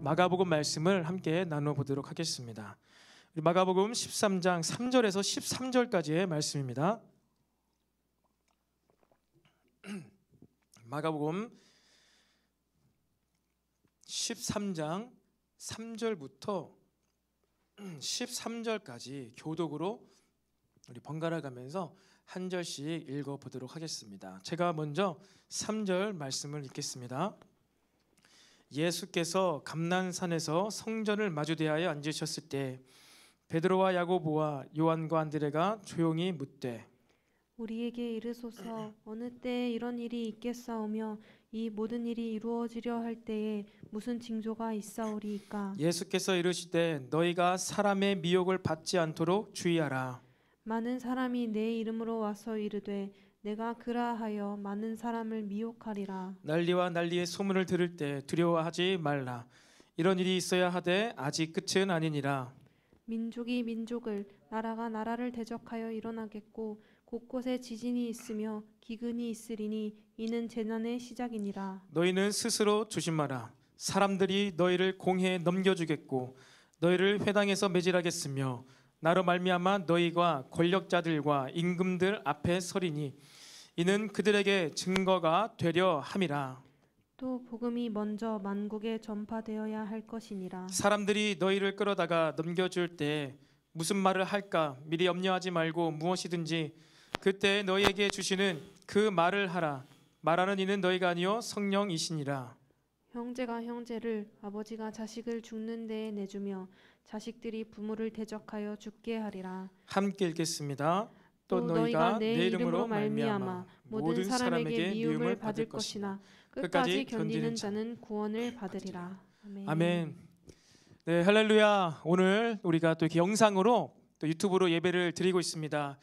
마가복음 말씀을 함께 나눠보도록 하겠습니다. 우리 마가복음 13장 3절에서 13절까지의 말씀입니다. 마가복음 13장 3절부터 13절까지 교독으로 우리 번갈아 가면서 한 절씩 읽어보도록 하겠습니다. 제가 먼저 3절 말씀을 읽겠습니다. 예수께서 감난산에서 성전을 마주대하여 앉으셨을 때 베드로와 야고보와 요한과 안드레가 조용히 묻되 우리에게 이르소서 어느 때에 이런 일이 있겠사오며 이 모든 일이 이루어지려 할 때에 무슨 징조가 있사오리이까? 예수께서 이르시되 너희가 사람의 미혹을 받지 않도록 주의하라. 많은 사람이 내 이름으로 와서 이르되 내가 그라하여 많은 사람을 미혹하리라. 난리와 난리의 소문을 들을 때 두려워하지 말라. 이런 일이 있어야 하되 아직 끝은 아니니라. 민족이 민족을 나라가 나라를 대적하여 일어나겠고 곳곳에 지진이 있으며 기근이 있으리니 이는 재난의 시작이니라. 너희는 스스로 조심하라. 사람들이 너희를 공회에 넘겨주겠고 너희를 회당에서 매질하겠으며 나로 말미암아 너희가 권력자들과 임금들 앞에 서리니 이는 그들에게 증거가 되려 함이라. 또 복음이 먼저 만국에 전파되어야 할 것이니라. 사람들이 너희를 끌어다가 넘겨줄 때 무슨 말을 할까 미리 염려하지 말고 무엇이든지 그때 너희에게 주시는 그 말을 하라. 말하는 이는 너희가 아니요 성령이시니라. 형제가 형제를 아버지가 자식을 죽는 데에 내주며 자식들이 부모를 대적하여 죽게 하리라. 함께 읽겠습니다. 또 너희가 내 이름으로 말미암아 모든 사람에게 미움을 받을 것이나 끝까지 견디는 자는 구원을 받으리라. 아멘. 아멘. 네, 할렐루야. 오늘 우리가 또 이렇게 영상으로 또 유튜브로 예배를 드리고 있습니다.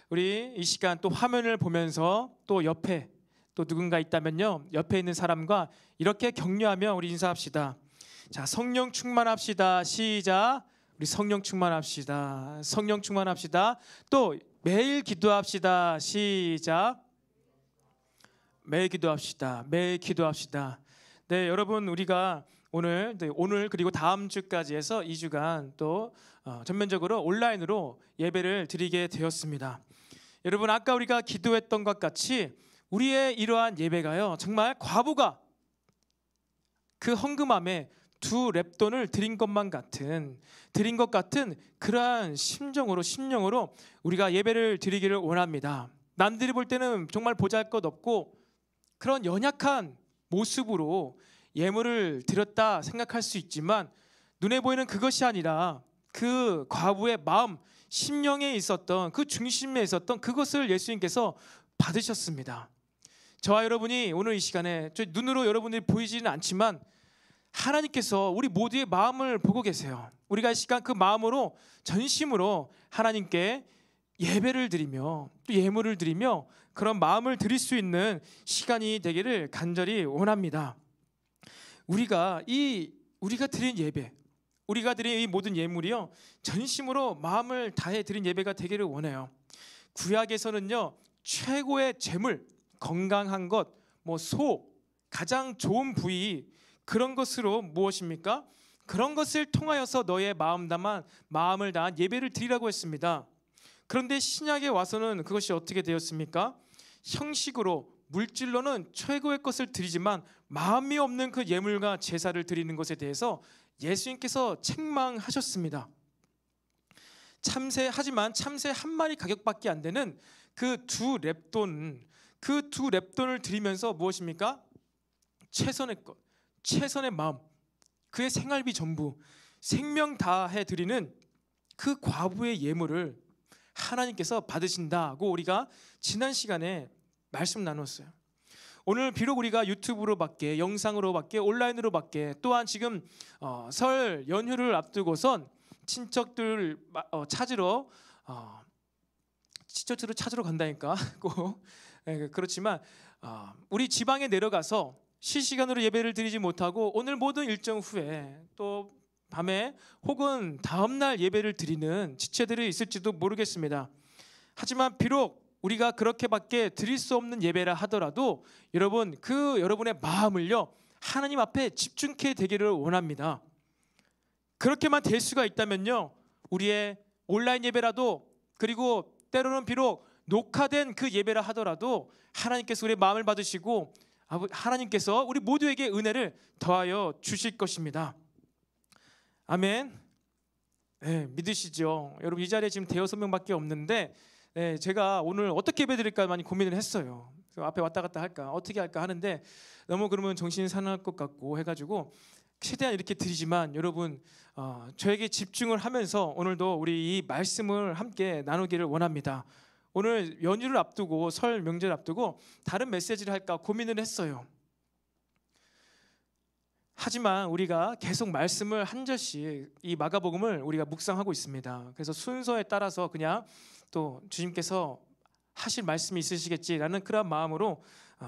우리 이 시간 또 화면을 보면서 또 옆에 또 누군가 있다면요, 옆에 있는 사람과 이렇게 격려하며 우리 인사합시다. 자, 성령 충만합시다. 시작. 우리 성령 충만합시다. 성령 충만합시다. 또 매일 기도합시다. 시작. 매일 기도합시다. 매일 기도합시다. 네, 여러분 우리가 오늘 그리고 다음 주까지 해서 2주간 또 전면적으로 온라인으로 예배를 드리게 되었습니다. 여러분 아까 우리가 기도했던 것 같이 우리의 이러한 예배가요 정말 과부가 그 헌금함에 2렙돈을 드린 것 같은 그러한 심령으로 우리가 예배를 드리기를 원합니다. 남들이 볼 때는 정말 보잘것없고 그런 연약한 모습으로 예물을 드렸다 생각할 수 있지만 눈에 보이는 그것이 아니라 그 과부의 마음, 심령에 있었던 그 중심에 있었던 그것을 예수님께서 받으셨습니다. 저와 여러분이 오늘 이 시간에 눈으로 여러분들이 보이지는 않지만 하나님께서 우리 모두의 마음을 보고 계세요. 우리가 이 시간 그 마음으로 전심으로 하나님께 예배를 드리며 또 예물을 드리며 그런 마음을 드릴 수 있는 시간이 되기를 간절히 원합니다. 우리가 드린 예배, 우리가 드린 이 모든 예물이요 전심으로 마음을 다해 드린 예배가 되기를 원해요. 구약에서는요 최고의 재물, 건강한 것, 소, 가장 좋은 부위 그런 것으로 무엇입니까? 그런 것을 통하여서 너의 마음을 다한 예배를 드리라고 했습니다. 그런데 신약에 와서는 그것이 어떻게 되었습니까? 형식으로 물질로는 최고의 것을 드리지만 마음이 없는 그 예물과 제사를 드리는 것에 대해서 예수님께서 책망하셨습니다. 하지만 참새 한 마리 가격밖에 안 되는 그 2렙돈을 드리면서 무엇입니까? 최선의 것, 최선의 마음, 그의 생활비 전부, 생명 다해 드리는 그 과부의 예물을 하나님께서 받으신다고 우리가 지난 시간에 말씀 나눴어요. 오늘 비록 우리가 유튜브로밖에, 영상으로밖에, 온라인으로밖에, 또한 지금 설 연휴를 앞두고선 친척들 찾으러 간다니까 꼭 그렇지만 우리 지방에 내려가서 실시간으로 예배를 드리지 못하고 오늘 모든 일정 후에 또 밤에 혹은 다음날 예배를 드리는 지체들이 있을지도 모르겠습니다. 하지만 비록 우리가 그렇게밖에 드릴 수 없는 예배라 하더라도 여러분 여러분의 마음을요 하나님 앞에 집중케 되기를 원합니다. 그렇게만 될 수가 있다면요, 우리의 온라인 예배라도, 그리고 때로는 비록 녹화된 그 예배라 하더라도 하나님께서 우리의 마음을 받으시고 하나님께서 우리 모두에게 은혜를 더하여 주실 것입니다. 아멘. 네, 믿으시죠? 여러분, 이 자리에 지금 5명밖에 없는데 제가 오늘 어떻게 예배드릴까 많이 고민을 했어요. 그래서 앞에 왔다 갔다 할까 어떻게 할까 하는데 너무 그러면 정신이 사나울 것 같고 해가지고 최대한 이렇게 드리지만, 여러분 저에게 집중을 하면서 오늘도 우리 이 말씀을 함께 나누기를 원합니다. 오늘 연휴를 앞두고, 설 명절을 앞두고 다른 메시지를 할까 고민을 했어요. 하지만 우리가 계속 말씀을 한 절씩, 이 마가복음을 우리가 묵상하고 있습니다. 그래서 순서에 따라서 그냥 또 주님께서 하실 말씀이 있으시겠지라는 그런 마음으로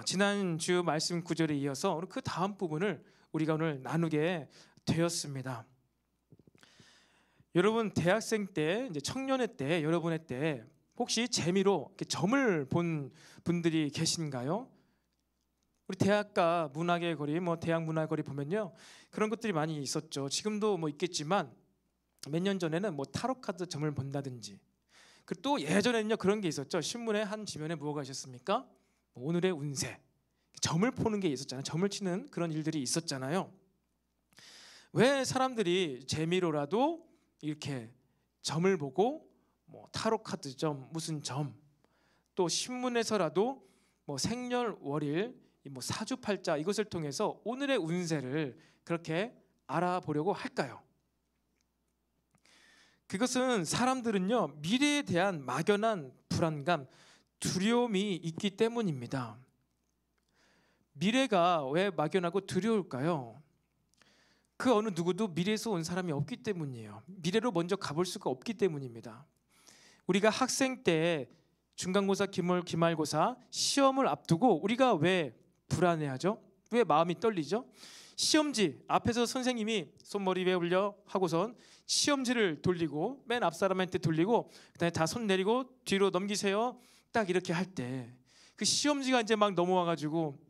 지난주 말씀 구절에 이어서 그 다음 부분을 우리가 오늘 나누게 되었습니다. 여러분, 대학생 때, 이제 청년회 때, 여러분의 때 혹시 재미로 이렇게 점을 본 분들이 계신가요? 우리 대학가 문학의 거리, 대학 문화의 거리 보면요, 그런 것들이 많이 있었죠. 지금도 있겠지만 몇 년 전에는 타로 카드 점을 본다든지, 그리고 또 예전에는요 그런 게 있었죠. 신문의 한 지면에 뭐가 있었습니까? 오늘의 운세, 점을 보는 게 있었잖아요. 점을 치는 그런 일들이 있었잖아요. 왜 사람들이 재미로라도 이렇게 점을 보고 타로 카드 점, 무슨 점, 또 신문에서라도 생년월일, 사주팔자 이것을 통해서 오늘의 운세를 그렇게 알아보려고 할까요? 그것은 사람들은요 미래에 대한 막연한 불안감, 두려움이 있기 때문입니다. 미래가 왜 막연하고 두려울까요? 그 어느 누구도 미래에서 온 사람이 없기 때문이에요. 미래로 먼저 가볼 수가 없기 때문입니다. 우리가 학생 때 중간고사, 기말고사 시험을 앞두고 우리가 왜 불안해하죠? 왜 마음이 떨리죠? 시험지 앞에서 선생님이 손머리 왜 올려 하고선 시험지를 돌리고 맨 앞 사람한테 돌리고 그다음에 다 손 내리고 뒤로 넘기세요, 딱 이렇게 할 때 그 시험지가 이제 막 넘어와가지고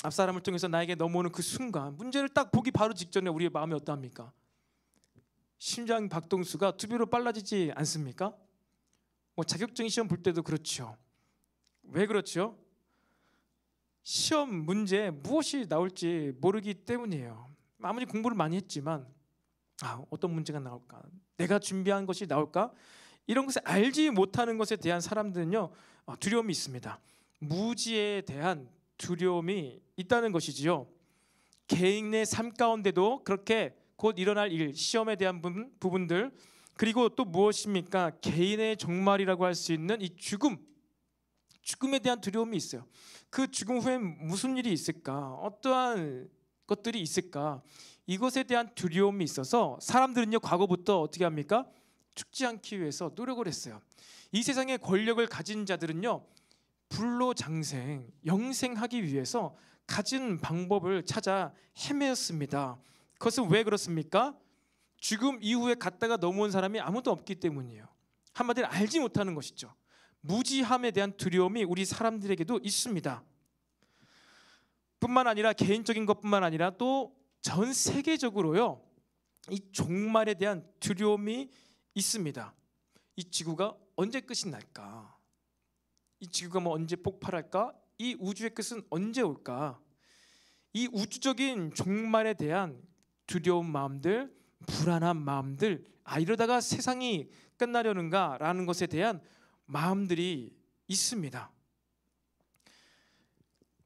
앞 사람을 통해서 나에게 넘어오는 그 순간, 문제를 딱 보기 바로 직전에 우리의 마음이 어떠합니까? 심장 박동수가 2배로 빨라지지 않습니까? 자격증 시험 볼 때도 그렇죠. 왜 그렇죠? 시험 문제 무엇이 나올지 모르기 때문이에요. 아무리 공부를 많이 했지만 어떤 문제가 나올까, 내가 준비한 것이 나올까, 이런 것을 알지 못하는 것에 대한 사람들은요 두려움이 있습니다. 무지에 대한 두려움이 있다는 것이지요. 개인의 삶 가운데도 그렇게 곧 일어날 일, 시험에 대한 부분들, 그리고 또 무엇입니까? 개인의 종말이라고 할 수 있는 이 죽음에 대한 두려움이 있어요. 그 죽음 후에 무슨 일이 있을까? 어떠한 것들이 있을까? 이것에 대한 두려움이 있어서 사람들은요 과거부터 어떻게 합니까? 죽지 않기 위해서 노력을 했어요. 이 세상의 권력을 가진 자들은요 불로장생, 영생하기 위해서 가진 방법을 찾아 헤매었습니다. 그것은 왜 그렇습니까? 죽음 이후에 갔다가 넘어온 사람이 아무도 없기 때문이에요. 한마디로 알지 못하는 것이죠. 무지함에 대한 두려움이 우리 사람들에게도 있습니다. 뿐만 아니라 개인적인 것뿐만 아니라 또 전 세계적으로요 이 종말에 대한 두려움이 있습니다. 이 지구가 언제 끝이 날까? 이 지구가 언제 폭발할까? 이 우주의 끝은 언제 올까? 이 우주적인 종말에 대한 두려운 마음들, 불안한 마음들, 이러다가 세상이 끝나려는가? 라는 것에 대한 마음들이 있습니다.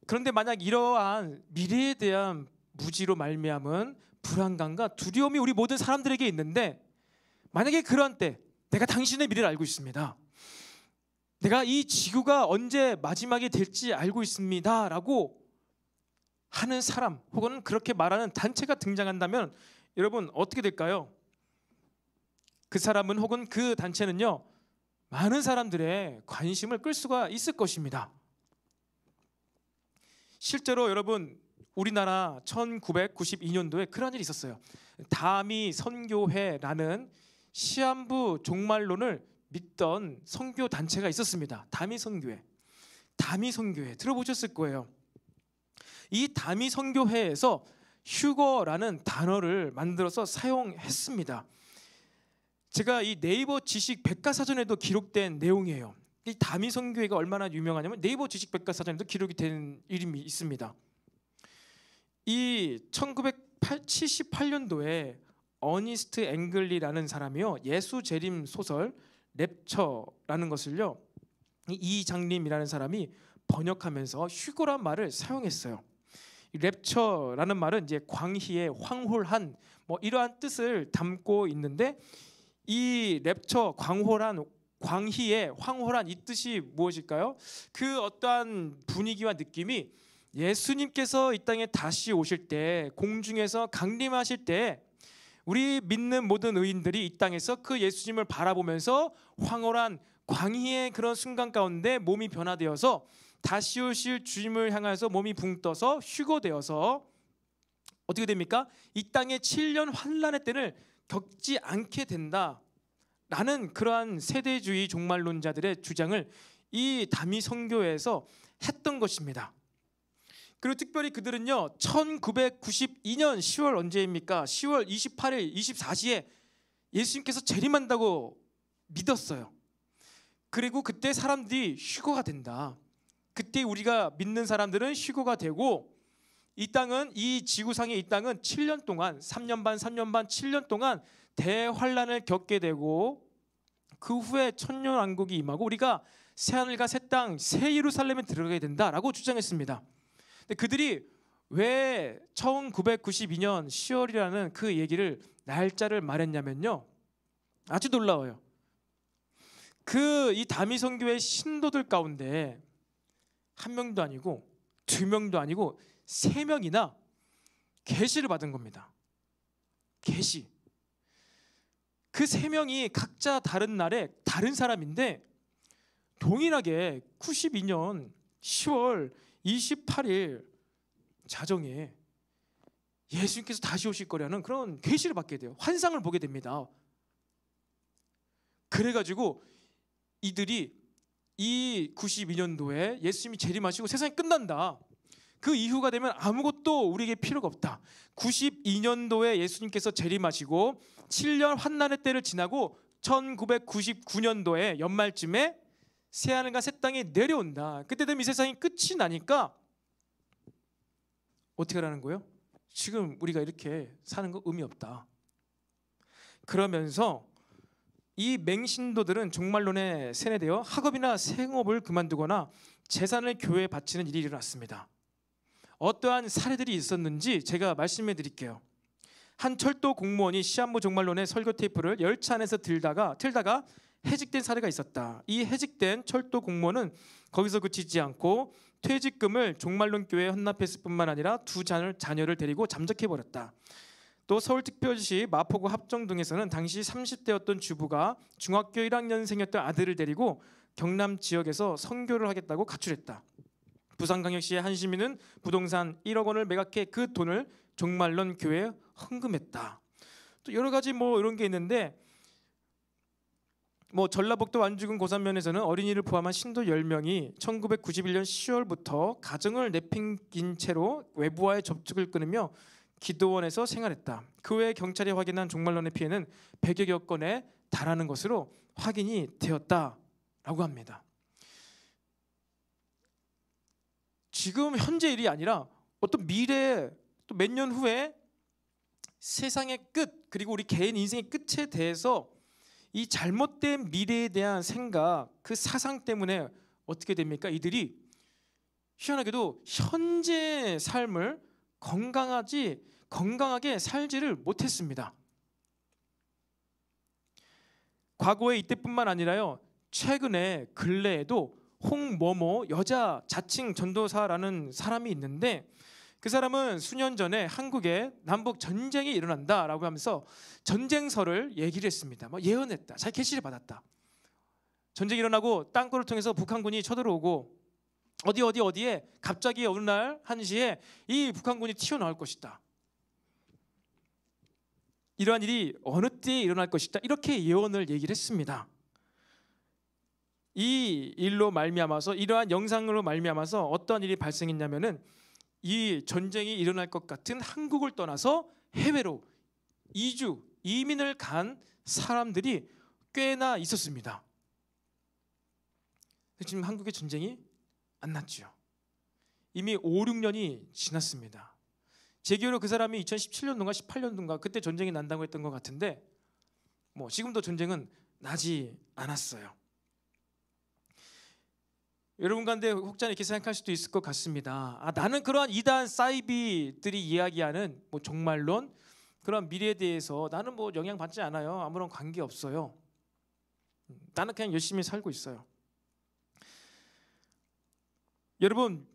그런데 만약 이러한 미래에 대한 무지로 말미암은 불안감과 두려움이 우리 모든 사람들에게 있는데, 만약에 그러한 때 내가 당신의 미래를 알고 있습니다, 내가 이 지구가 언제 마지막이 될지 알고 있습니다 라고 하는 사람, 혹은 그렇게 말하는 단체가 등장한다면 여러분 어떻게 될까요? 그 사람은 혹은 그 단체는요 많은 사람들의 관심을 끌 수가 있을 것입니다. 실제로 여러분 우리나라 1992년도에 그런 일이 있었어요. 다미 선교회라는 시한부 종말론을 믿던 선교 단체가 있었습니다. 다미 선교회 들어보셨을 거예요. 이 다미 선교회에서 휴거라는 단어를 만들어서 사용했습니다. 제가 이 네이버 지식 백과사전에도 기록된 내용이에요. 이 다미선교회가 얼마나 유명하냐면 네이버 지식 백과사전에도 기록이 된 이름이 있습니다. 이 1978년도에 어니스트 앵글리라는 사람이요, 예수 재림 소설 랩처라는 것을요, 이 장림이라는 사람이 번역하면서 휴거란 말을 사용했어요. 이 랩처라는 말은 이제 광희에 황홀한 뭐 이러한 뜻을 담고 있는데, 이 랩처 광홀한 광희에 황홀한 이 뜻이 무엇일까요? 그 어떠한 분위기와 느낌이 예수님께서 이 땅에 다시 오실 때, 공중에서 강림하실 때 우리 믿는 모든 의인들이 이 땅에서 그 예수님을 바라보면서 황홀한 광희의 그런 순간 가운데 몸이 변화되어서 다시 오실 주님을 향해서 몸이 붕 떠서 휴거되어서 어떻게 됩니까? 이 땅의 7년 환란의 때를 겪지 않게 된다라는 그러한 세대주의 종말론자들의 주장을 이 다미 선교회에서 했던 것입니다. 그리고 특별히 그들은요, 1992년 10월 언제입니까? 10월 28일 24시에 예수님께서 재림한다고 믿었어요. 그리고 그때 사람들이 휴거가 된다. 그때 우리가 믿는 사람들은 휴거가 되고, 이 땅은, 이 지구상의 이 땅은 7년 동안, 3년 반, 7년 동안 대환란을 겪게 되고, 그 후에 천년왕국이 임하고 우리가 새하늘과 새 땅, 새 예루살렘에 들어가게 된다라고 주장했습니다. 근데 그들이 왜 1992년 10월이라는 그 얘기를, 날짜를 말했냐면요, 아주 놀라워요. 이 다미 선교회 신도들 가운데 한 명도 아니고 두 명도 아니고 3명이나 계시를 받은 겁니다. 계시. 그 3명이 각자 다른 날에 다른 사람인데 동일하게 92년 10월 28일 자정에 예수님께서 다시 오실 거라는 그런 계시를 받게 돼요. 환상을 보게 됩니다. 그래가지고 이들이 이 92년도에 예수님이 재림하시고 세상이 끝난다, 그 이후가 되면 아무것도 우리에게 필요가 없다, 92년도에 예수님께서 재림하시고 7년 환난의 때를 지나고 1999년도에 연말쯤에 새하늘과 새 땅이 내려온다, 그때 되면 이 세상이 끝이 나니까 어떻게 하라는 거예요? 지금 우리가 이렇게 사는 거 의미 없다. 그러면서 이 맹신도들은 종말론에 세뇌되어 학업이나 생업을 그만두거나 재산을 교회에 바치는 일이 일어났습니다. 어떠한 사례들이 있었는지 제가 말씀해 드릴게요. 한 철도 공무원이 시한부 종말론의 설교 테이프를 열차 안에서 틀다가 해직된 사례가 있었다. 이 해직된 철도 공무원은 거기서 그치지 않고 퇴직금을 종말론 교회에 헌납했을 뿐만 아니라 2 자녀를 데리고 잠적해버렸다. 또 서울특별시 마포구 합정동에서는 당시 30대였던 주부가 중학교 1학년생이었던 아들을 데리고 경남 지역에서 선교를 하겠다고 가출했다. 부산광역시의 한 시민은 부동산 1억 원을 매각해 그 돈을 종말론 교회에 헌금했다. 또 여러 가지 이런 게 있는데, 전라북도 완주군 고산면에서는 어린이를 포함한 신도 10명이 1991년 10월부터 가정을 내팽긴 채로 외부와의 접촉을 끊으며 기도원에서 생활했다. 그 외에 경찰이 확인한 종말론의 피해는 100여 건에 달하는 것으로 확인이 되었다라고 합니다. 지금 현재 일이 아니라 어떤 미래, 또 몇 년 후에 세상의 끝, 그리고 우리 개인 인생의 끝에 대해서 이 잘못된 미래에 대한 생각, 그 사상 때문에 어떻게 됩니까? 이들이 희한하게도 현재 삶을 건강하게 살지를 못했습니다. 과거에 이때뿐만 아니라요, 최근에 근래에도 홍某某여자 자칭 전도사라는 사람이 있는데, 그 사람은 수년 전에 한국에 남북 전쟁이 일어난다라고 하면서 전쟁설을 얘기를 했습니다. 예언했다. 자기 계시를 받았다. 전쟁이 일어나고 땅굴을 통해서 북한군이 쳐들어오고 어디에 갑자기 어느 날 1시에 이 북한군이 튀어나올 것이다. 이러한 일이 어느 때에 일어날 것이다. 이렇게 예언을 얘기를 했습니다. 이 일로 말미암아서, 이러한 영상으로 말미암아서 어떠한 일이 발생했냐면은 이 전쟁이 일어날 것 같은 한국을 떠나서 해외로 이민을 간 사람들이 꽤나 있었습니다. 지금 한국의 전쟁이 안 났죠. 이미 5, 6년이 지났습니다. 제 기억으로 그 사람이 2017년도인가 18년도인가 그때 전쟁이 난다고 했던 것 같은데 지금도 전쟁은 나지 않았어요. 여러분 가운데 혹자는 이렇게 생각할 수도 있을 것 같습니다. 나는 그러한 이단 사이비들이 이야기하는 종말론 그런 미래에 대해서 나는 영향받지 않아요. 아무런 관계 없어요. 나는 그냥 열심히 살고 있어요. 여러분,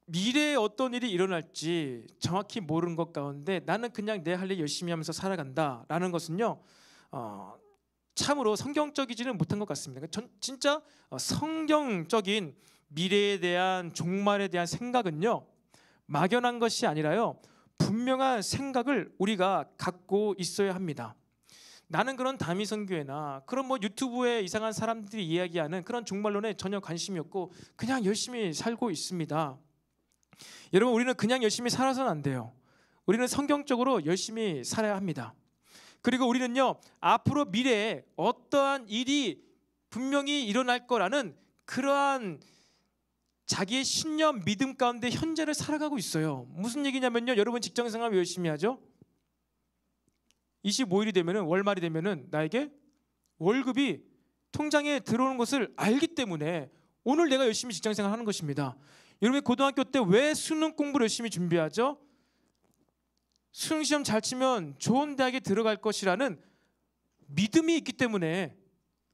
미래에 어떤 일이 일어날지 정확히 모르는 것 가운데 나는 그냥 내 할 일 열심히 하면서 살아간다라는 것은요, 참으로 성경적이지는 못한 것 같습니다. 진짜 성경적인 미래에 대한 종말에 대한 생각은요, 막연한 것이 아니라요, 분명한 생각을 우리가 갖고 있어야 합니다. 나는 그런 다미 선교회나 그런 유튜브에 이상한 사람들이 이야기하는 그런 종말론에 전혀 관심이 없고 그냥 열심히 살고 있습니다. 여러분, 우리는 그냥 열심히 살아서는 안 돼요. 우리는 성경적으로 열심히 살아야 합니다. 그리고 우리는요, 앞으로 미래에 어떠한 일이 분명히 일어날 거라는 그러한 자기의 신념, 믿음 가운데 현재를 살아가고 있어요. 무슨 얘기냐면요, 여러분 직장생활 왜 열심히 하죠? 25일이 되면은, 월말이 되면은 나에게 월급이 통장에 들어오는 것을 알기 때문에 오늘 내가 열심히 직장생활 하는 것입니다. 여러분, 고등학교 때 왜 수능 공부를 열심히 준비하죠? 수능 시험 잘 치면 좋은 대학에 들어갈 것이라는 믿음이 있기 때문에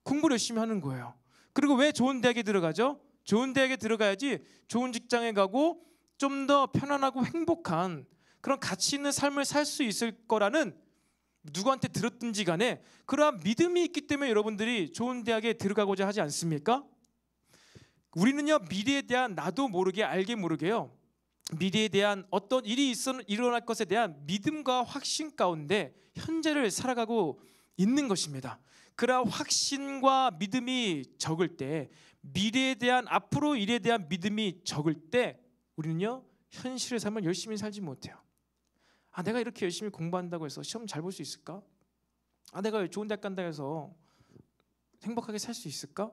공부를 열심히 하는 거예요. 그리고 왜 좋은 대학에 들어가죠? 좋은 대학에 들어가야지 좋은 직장에 가고 좀 더 편안하고 행복한 그런 가치 있는 삶을 살 수 있을 거라는, 누구한테 들었든지 간에 그러한 믿음이 있기 때문에 여러분들이 좋은 대학에 들어가고자 하지 않습니까? 우리는요, 미래에 대한 나도 모르게 알게 모르게요, 미래에 대한 어떤 일이 일어날 것에 대한 믿음과 확신 가운데 현재를 살아가고 있는 것입니다. 그러한 확신과 믿음이 적을 때, 미래에 대한, 앞으로 일에 대한 믿음이 적을 때 우리는요, 현실의 삶을 열심히 살지 못해요. 내가 이렇게 열심히 공부한다고 해서 시험 잘 볼 수 있을까? 내가 좋은 대학 간다고 해서 행복하게 살 수 있을까?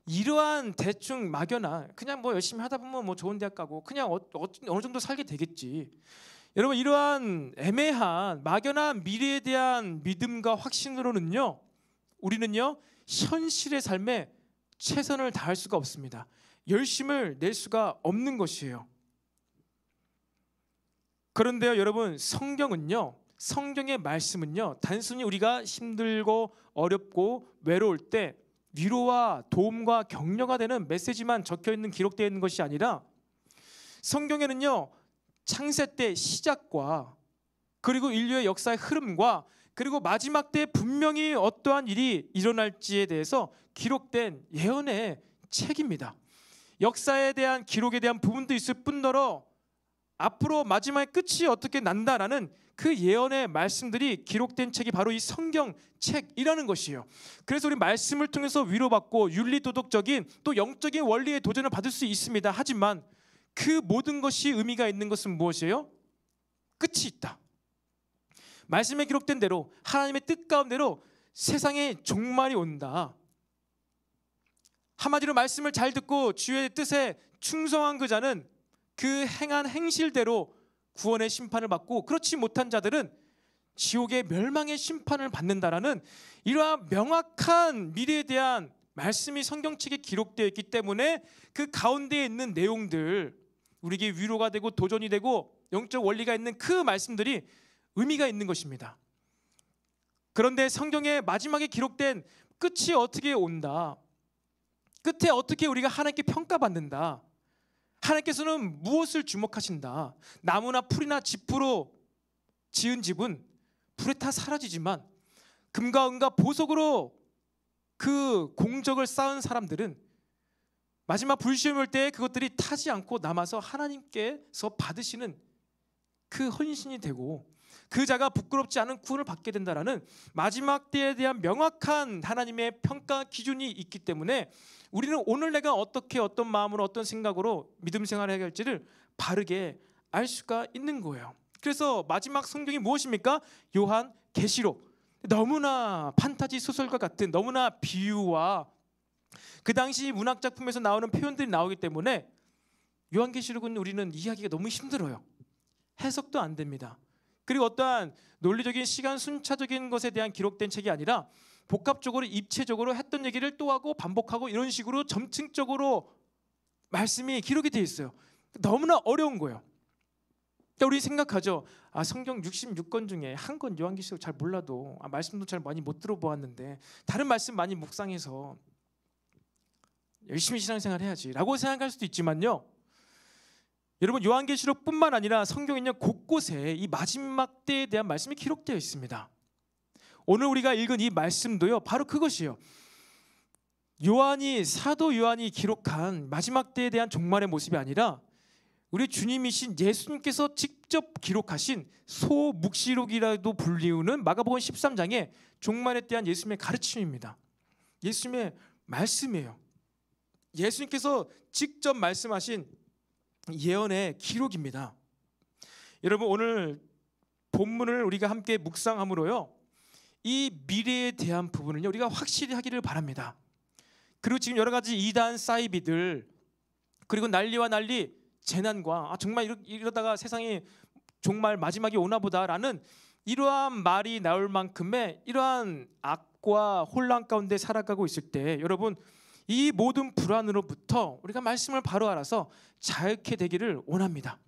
이러한 대충 막연한, 그냥 열심히 하다 보면 좋은 대학 가고 그냥 어느 정도 살게 되겠지. 여러분, 이러한 애매한 막연한 미래에 대한 믿음과 확신으로는요, 우리는요, 현실의 삶에 최선을 다할 수가 없습니다. 열심을 낼 수가 없는 것이에요. 그런데요, 여러분, 성경의 말씀은요, 단순히 우리가 힘들고 어렵고 외로울 때 위로와 도움과 격려가 되는 메시지만 적혀있는, 기록되어 있는 것이 아니라, 성경에는요, 창세 때 시작과 그리고 인류의 역사의 흐름과 그리고 마지막 때 분명히 어떠한 일이 일어날지에 대해서 기록된 예언의 책입니다. 역사에 대한 기록에 대한 부분도 있을 뿐더러 앞으로 마지막의 끝이 어떻게 난다라는 그 예언의 말씀들이 기록된 책이 바로 이 성경책이라는 것이에요. 그래서 우리 말씀을 통해서 위로받고 윤리도덕적인 또 영적인 원리의 도전을 받을 수 있습니다. 하지만 그 모든 것이 의미가 있는 것은 무엇이에요? 끝이 있다. 말씀에 기록된 대로 하나님의 뜻 가운데로 세상에 종말이 온다. 한마디로 말씀을 잘 듣고 주의 뜻에 충성한 그 자는 그 행한 행실대로 구원의 심판을 받고, 그렇지 못한 자들은 지옥의 멸망의 심판을 받는다라는 이러한 명확한 미래에 대한 말씀이 성경책에 기록되어 있기 때문에 그 가운데에 있는 내용들, 우리에게 위로가 되고 도전이 되고 영적 원리가 있는 그 말씀들이 의미가 있는 것입니다. 그런데 성경의 마지막에 기록된 끝이 어떻게 온다, 끝에 어떻게 우리가 하나님께 평가받는다, 하나님께서는 무엇을 주목하신다, 나무나 풀이나 짚으로 지은 집은 불에 타 사라지지만 금과 은과 보석으로 그 공적을 쌓은 사람들은 마지막 불시험이 올 때 그것들이 타지 않고 남아서 하나님께서 받으시는 그 헌신이 되고 그 자가 부끄럽지 않은 구원을 받게 된다라는 마지막 때에 대한 명확한 하나님의 평가 기준이 있기 때문에 우리는 오늘 내가 어떻게, 어떤 마음으로, 어떤 생각으로 믿음 생활을 해야 할지를 바르게 알 수가 있는 거예요. 그래서 마지막 성경이 무엇입니까? 요한 계시록. 너무나 판타지 소설과 같은 너무나 비유와 그 당시 문학 작품에서 나오는 표현들이 나오기 때문에 요한계시록은 우리는 이해하기가 너무 힘들어요. 해석도 안 됩니다. 그리고 어떠한 논리적인 시간 순차적인 것에 대한 기록된 책이 아니라 복합적으로 입체적으로 했던 얘기를 또 하고 반복하고 이런 식으로 점층적으로 말씀이 기록이 되어 있어요. 너무나 어려운 거예요. 그러니까 우리 생각하죠. 성경 66권 중에 한 권 요한계시록 잘 몰라도 말씀도 잘 많이 못 들어보았는데 다른 말씀 많이 묵상해서 열심히 신앙생활 해야지 라고 생각할 수도 있지만요, 여러분 요한계시록뿐만 아니라 성경에는 곳곳에 이 마지막 때에 대한 말씀이 기록되어 있습니다. 오늘 우리가 읽은 이 말씀도요, 바로 그것이에요. 사도 요한이 기록한 마지막 때에 대한 종말의 모습이 아니라 우리 주님이신 예수님께서 직접 기록하신 소묵시록이라도 불리우는 마가복음 13장의 종말에 대한 예수님의 가르침입니다. 예수님의 말씀이에요. 예수님께서 직접 말씀하신 예언의 기록입니다. 여러분 오늘 본문을 우리가 함께 묵상함으로요, 이 미래에 대한 부분을 우리가 확실히 하기를 바랍니다. 그리고 지금 여러 가지 이단 사이비들, 그리고 난리와 난리, 재난과 정말 이러다가 세상이 정말 마지막이 오나 보다라는 이러한 말이 나올 만큼의 이러한 악과 혼란 가운데 살아가고 있을 때, 여러분 이 모든 불안으로부터 우리가 말씀을 바로 알아서 자유케 되기를 원합니다.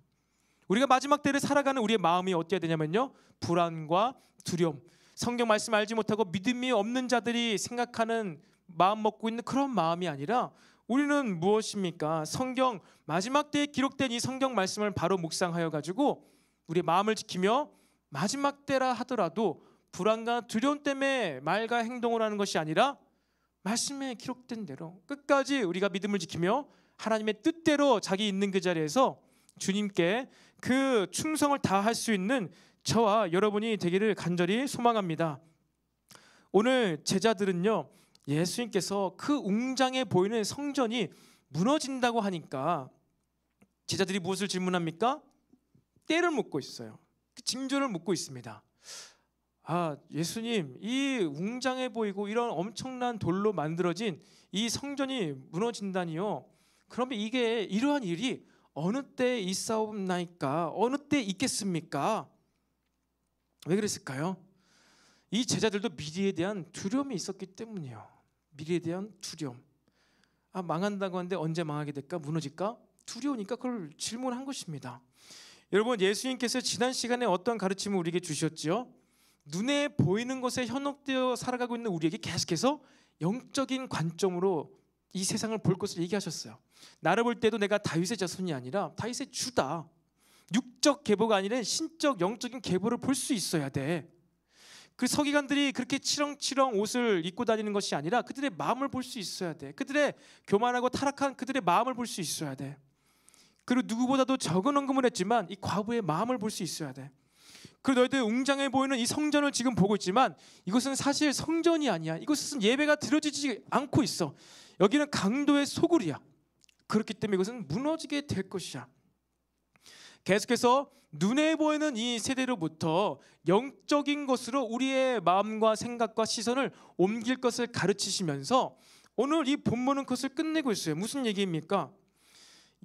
우리가 마지막 때를 살아가는 우리의 마음이 어때야 되냐면요, 불안과 두려움, 성경 말씀 알지 못하고 믿음이 없는 자들이 생각하는 마음 먹고 있는 그런 마음이 아니라, 우리는 무엇입니까? 성경 마지막 때에 기록된 이 성경 말씀을 바로 묵상하여 가지고 우리의 마음을 지키며 마지막 때라 하더라도 불안과 두려움 때문에 말과 행동을 하는 것이 아니라 말씀에 기록된 대로 끝까지 우리가 믿음을 지키며 하나님의 뜻대로 자기 있는 그 자리에서 주님께 그 충성을 다할 수 있는 저와 여러분이 되기를 간절히 소망합니다. 오늘 제자들은요, 예수님께서 그 웅장해 보이는 성전이 무너진다고 하니까 제자들이 무엇을 질문합니까? 때를 묻고 있어요. 징조를 묻고 있습니다. 예수님, 이 웅장해 보이고 이런 엄청난 돌로 만들어진 이 성전이 무너진다니요, 그러면 이게 이러한 일이 어느 때 있사옵나이까? 어느 때 있겠습니까? 왜 그랬을까요? 이 제자들도 미래에 대한 두려움이 있었기 때문이에요. 미래에 대한 두려움. 망한다고 하는데 언제 망하게 될까? 무너질까? 두려우니까 그걸 질문한 것입니다. 여러분, 예수님께서 지난 시간에 어떤 가르침을 우리에게 주셨지요? 눈에 보이는 것에 현혹되어 살아가고 있는 우리에게 계속해서 영적인 관점으로 이 세상을 볼 것을 얘기하셨어요. 나를 볼 때도 내가 다윗의 자손이 아니라 다윗의 주다. 육적 계보가 아니라 신적 영적인 계보를 볼 수 있어야 돼. 그 서기관들이 그렇게 치렁치렁 옷을 입고 다니는 것이 아니라 그들의 마음을 볼 수 있어야 돼. 그들의 교만하고 타락한 그들의 마음을 볼 수 있어야 돼. 그리고 누구보다도 적은 언급을 했지만 이 과부의 마음을 볼 수 있어야 돼. 그리고 너희들 웅장해 보이는 이 성전을 지금 보고 있지만 이것은 사실 성전이 아니야. 이것은 예배가 드려지지 않고 있어. 여기는 강도의 소굴이야. 그렇기 때문에 이것은 무너지게 될 것이야. 계속해서 눈에 보이는 이 세대로부터 영적인 것으로 우리의 마음과 생각과 시선을 옮길 것을 가르치시면서 오늘 이 본문은 그것을 끝내고 있어요. 무슨 얘기입니까?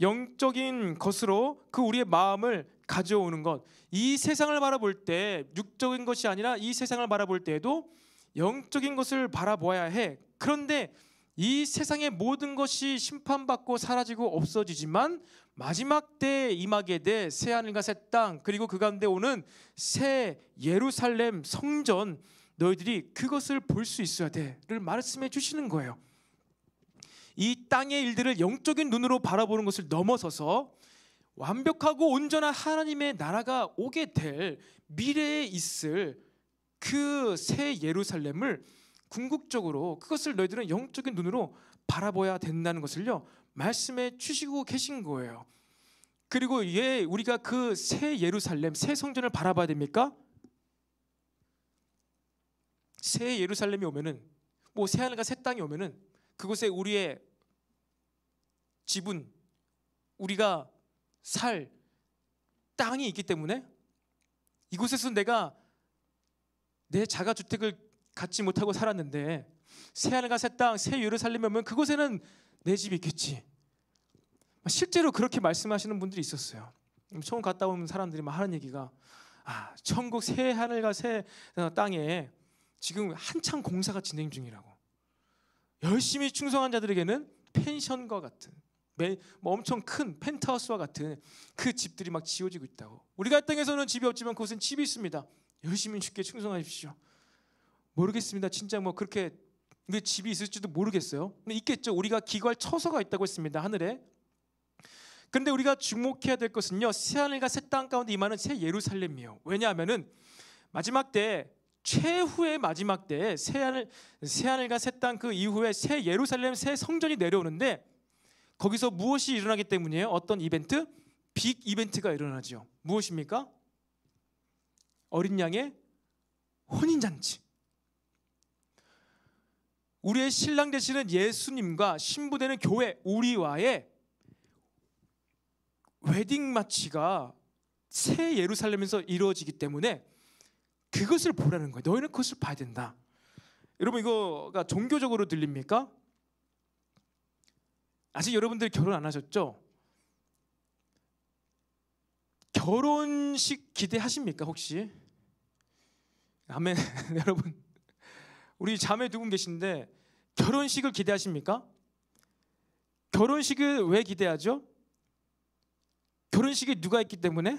영적인 것으로 그 우리의 마음을 가져오는 것. 이 세상을 바라볼 때 육적인 것이 아니라 이 세상을 바라볼 때에도 영적인 것을 바라보아야 해. 그런데 이 세상의 모든 것이 심판받고 사라지고 없어지지만 마지막 때에 임하게 될 새하늘과 새 땅, 그리고 그 가운데 오는 새 예루살렘 성전, 너희들이 그것을 볼 수 있어야 돼를 말씀해 주시는 거예요. 이 땅의 일들을 영적인 눈으로 바라보는 것을 넘어서서 완벽하고 온전한 하나님의 나라가 오게 될 미래에 있을 그 새 예루살렘을 궁극적으로 그것을 너희들은 영적인 눈으로 바라봐야 된다는 것을요 말씀해 주시고 계신 거예요. 그리고 왜 우리가 그 새 예루살렘, 새 성전을 바라봐야 됩니까? 새 예루살렘이 오면은, 뭐 새 하늘과 새 땅이 오면은 그곳에 우리의 지분, 우리가 살 땅이 있기 때문에 이곳에서 내가 내 자가주택을 갖지 못하고 살았는데 새하늘과 새 땅, 새 예루살렘에 오면 그곳에는 내 집이 있겠지. 실제로 그렇게 말씀하시는 분들이 있었어요. 처음 갔다 온 사람들이 막 하는 얘기가 천국 새 하늘과 새 땅에 지금 한창 공사가 진행 중이라고. 열심히 충성한 자들에게는 펜션과 같은 뭐 엄청 큰 펜트하우스와 같은 그 집들이 막 지어지고 있다고. 우리가 이 땅에서는 집이 없지만 그곳엔 집이 있습니다. 열심히 주께 충성하십시오. 모르겠습니다. 진짜 뭐 그렇게 집이 있을지도 모르겠어요. 근데 있겠죠. 우리가 기거할 처소가 있다고 했습니다. 하늘에. 그런데 우리가 주목해야 될 것은요, 새하늘과 새 땅 가운데 임하는 새 예루살렘이에요. 왜냐하면은 마지막 때, 최후의 마지막 때에 새하늘과 새 땅 그 이후에 새 예루살렘, 새 성전이 내려오는데 거기서 무엇이 일어나기 때문이에요? 어떤 이벤트? 빅 이벤트가 일어나죠. 무엇입니까? 어린 양의 혼인잔치. 우리의 신랑 되시는 예수님과 신부되는 교회, 우리와의 웨딩 마치가 새 예루살렘에서 이루어지기 때문에 그것을 보라는 거예요. 너희는 그것을 봐야 된다. 여러분, 이거가 종교적으로 들립니까? 아직 여러분들 결혼 안 하셨죠? 결혼식 기대하십니까 혹시? 아멘. 여러분, 우리 자매 두 분 계신데 결혼식을 기대하십니까? 결혼식을 왜 기대하죠? 결혼식에 누가 있기 때문에?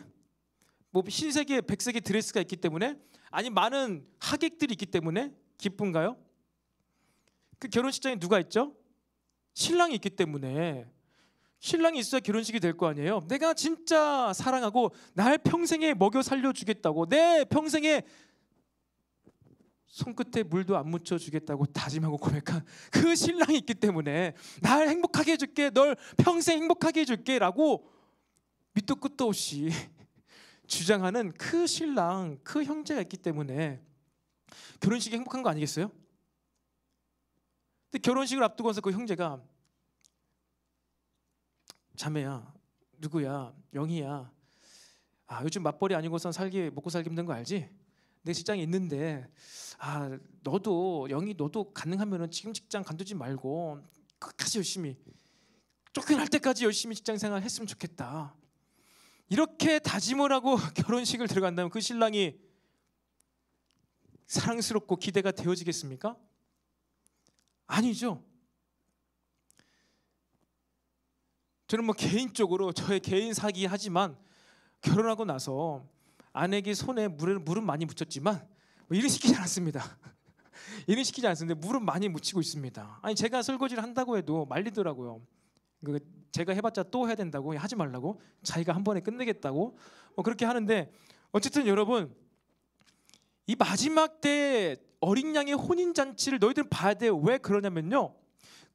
뭐 흰색에 백색의 드레스가 있기 때문에? 아니 많은 하객들이 있기 때문에 기쁜가요? 그 결혼식장에 누가 있죠? 신랑이 있기 때문에. 신랑이 있어야 결혼식이 될 거 아니에요. 내가 진짜 사랑하고 날 평생에 먹여 살려주겠다고, 내 평생에 손끝에 물도 안 묻혀주겠다고 다짐하고 고백한 그 신랑이 있기 때문에 날 행복하게 해줄게, 널 평생 행복하게 해줄게 라고 밑도 끝도 없이 주장하는 그 신랑, 그 형제가 있기 때문에 결혼식이 행복한 거 아니겠어요? 근데 결혼식을 앞두고서 그 형제가 자매야, 누구야, 영희야, 요즘 맞벌이 아니고선 먹고 살기 힘든 거 알지? 내 직장에 있는데 너도 영희 너도 가능하면은 지금 직장 간두지 말고 끝까지 열심히 쫓겨날 때까지 열심히 직장 생활 했으면 좋겠다. 이렇게 다짐을 하고 결혼식을 들어간다면 그 신랑이 사랑스럽고 기대가 되어지겠습니까? 아니죠. 저는 뭐 개인적으로 저의 개인 사기 하지만 결혼하고 나서 아내에게 손에 물은 많이 묻혔지만 일은 시키지 않았습니다. 일은 시키지 않았는데 물은 많이 묻히고 있습니다. 아니 제가 설거지를 한다고 해도 말리더라고요. 제가 해봤자 또 해야 된다고, 하지 말라고, 자기가 한 번에 끝내겠다고 그렇게 하는데, 어쨌든 여러분, 이 마지막 때 어린 양의 혼인잔치를 너희들은 봐야 돼요. 왜 그러냐면요,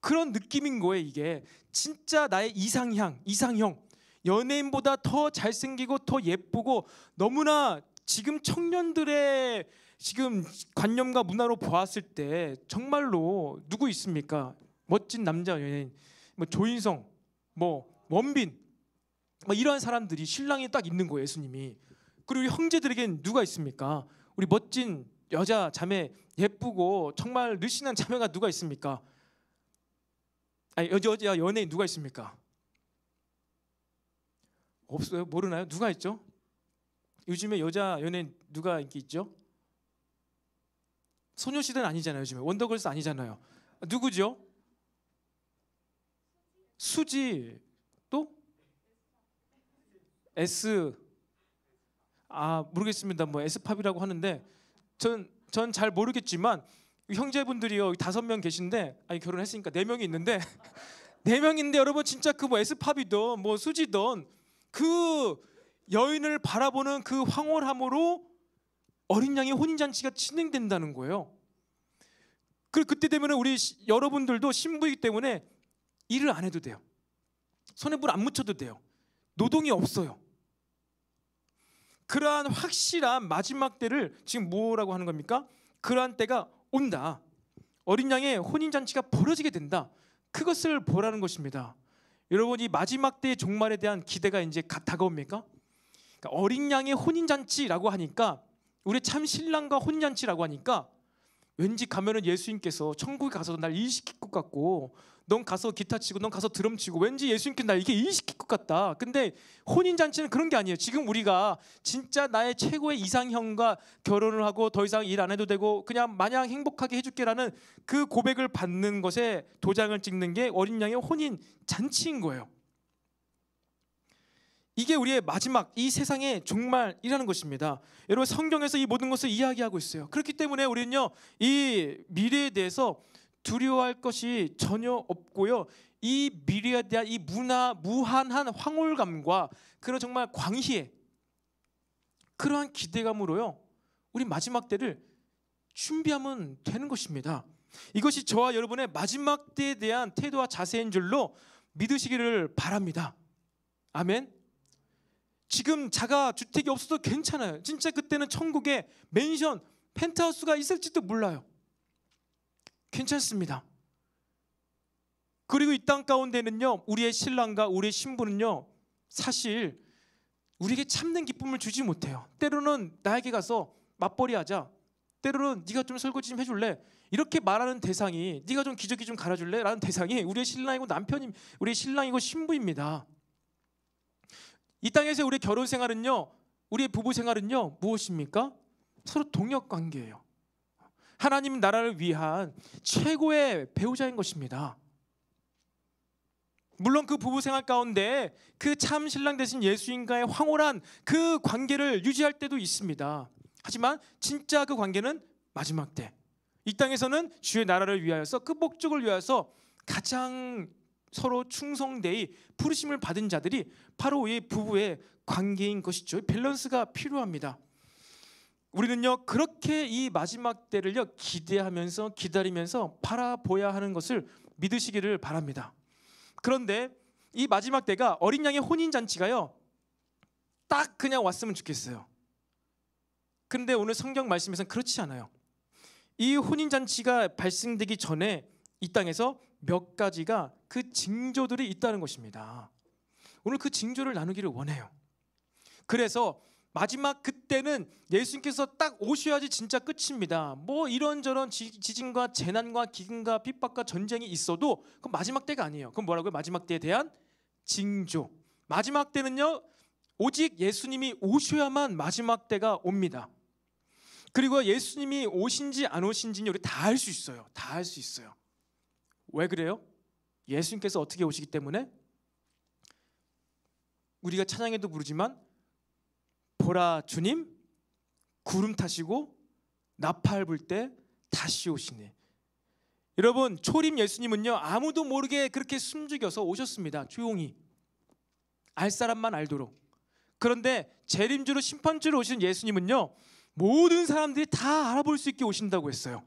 그런 느낌인 거예요. 이게 진짜 나의 이상형, 연예인보다 더 잘생기고 더 예쁘고, 너무나 지금 청년들의 지금 관념과 문화로 보았을 때 정말로 누구 있습니까? 멋진 남자 연예인, 뭐 조인성, 뭐 원빈, 뭐 이러한 사람들이 신랑이 딱 있는 거예요. 예수님이. 그리고 형제들에겐 누가 있습니까? 우리 멋진 여자 자매, 예쁘고 정말 늘씬한 자매가 누가 있습니까? 아니 여자 연예인 누가 있습니까? 없어요? 모르나요? 누가 있죠? 요즘에 여자 연예인 누가 인기 있죠? 소녀시대는 아니잖아요. 요즘에 원더걸스 아니잖아요. 누구죠? 수지, 또 S, 모르겠습니다. 뭐 S팝이라고 하는데 전 잘 모르겠지만 형제분들이요 5명 계신데, 결혼했으니까 4명이 있는데 4명인데 여러분 진짜 그 뭐 S팝이든 뭐 수지든 그 여인을 바라보는 그 황홀함으로 어린 양의 혼인잔치가 진행된다는 거예요. 그때 되면 우리 여러분들도 신부이기 때문에 일을 안 해도 돼요. 손에 물 안 묻혀도 돼요. 노동이 없어요. 그러한 확실한 마지막 때를 지금 뭐라고 하는 겁니까? 그러한 때가 온다. 어린 양의 혼인잔치가 벌어지게 된다. 그것을 보라는 것입니다. 여러분, 이 마지막 때의 종말에 대한 기대가 이제 다가옵니까? 그러니까 어린 양의 혼인잔치라고 하니까, 우리 참 신랑과 혼인잔치라고 하니까 왠지 가면은 예수님께서 천국에 가서 날 일시킬 것 같고, 넌 가서 기타 치고 넌 가서 드럼 치고, 왠지 예수님께서 날 이게 일시킬 것 같다. 근데 혼인잔치는 그런 게 아니에요. 지금 우리가 진짜 나의 최고의 이상형과 결혼을 하고 더 이상 일 안 해도 되고 그냥 마냥 행복하게 해줄게라는 그 고백을 받는 것에 도장을 찍는 게 어린 양의 혼인잔치인 거예요. 이게 우리의 마지막, 이 세상의 종말이라는 것입니다. 여러분, 성경에서 이 모든 것을 이야기하고 있어요. 그렇기 때문에 우리는요, 이 미래에 대해서 두려워할 것이 전혀 없고요, 이 미래에 대한 이 무한한 황홀감과 그런 정말 광희에, 그러한 기대감으로요, 우리 마지막 때를 준비하면 되는 것입니다. 이것이 저와 여러분의 마지막 때에 대한 태도와 자세인 줄로 믿으시기를 바랍니다. 아멘. 지금 자가 주택이 없어도 괜찮아요. 진짜 그때는 천국에 맨션, 펜트하우스가 있을지도 몰라요. 괜찮습니다. 그리고 이 땅 가운데는요, 우리의 신랑과 우리의 신부는요, 사실 우리에게 참된 기쁨을 주지 못해요. 때로는 나에게 가서 맞벌이하자, 때로는 네가 좀 설거지 좀 해줄래, 이렇게 말하는 대상이, 네가 좀 기저귀 좀 갈아줄래 라는 대상이 우리의 신랑이고 남편이, 우리의 신랑이고 신부입니다. 이 땅에서 우리의 결혼 생활은요, 우리의 부부 생활은요, 무엇입니까? 서로 동역 관계예요. 하나님 나라를 위한 최고의 배우자인 것입니다. 물론 그 부부 생활 가운데 그 참 신랑 되신 예수님과의 황홀한 그 관계를 유지할 때도 있습니다. 하지만 진짜 그 관계는 마지막 때, 이 땅에서는 주의 나라를 위하여서, 그 목적을 위하여서 가장 서로 충성되이 부르심을 받은 자들이 바로 이 부부의 관계인 것이죠. 밸런스가 필요합니다. 우리는요, 그렇게 이 마지막 때를요, 기대하면서 기다리면서 바라보아야 하는 것을 믿으시기를 바랍니다. 그런데 이 마지막 때가, 어린 양의 혼인잔치가요, 딱 그냥 왔으면 좋겠어요. 그런데 오늘 성경 말씀에서는 그렇지 않아요. 이 혼인잔치가 발생되기 전에 이 땅에서 몇 가지가, 그 징조들이 있다는 것입니다. 오늘 그 징조를 나누기를 원해요. 그래서 마지막 그때는 예수님께서 딱 오셔야지 진짜 끝입니다. 뭐 이런저런 지진과 재난과 기근과 핍박과 전쟁이 있어도 그건 마지막 때가 아니에요. 그럼 뭐라고요? 마지막 때에 대한 징조. 마지막 때는요, 오직 예수님이 오셔야만 마지막 때가 옵니다. 그리고 예수님이 오신지 안 오신지는 우리 다 알 수 있어요. 다 알 수 있어요. 왜 그래요? 예수님께서 어떻게 오시기 때문에? 우리가 찬양에도 부르지만, 보라 주님 구름 타시고 나팔 불 때 다시 오시네. 여러분, 초림 예수님은요, 아무도 모르게 그렇게 숨죽여서 오셨습니다. 조용히, 알 사람만 알도록. 그런데 재림주로 심판주로 오신 예수님은요, 모든 사람들이 다 알아볼 수 있게 오신다고 했어요.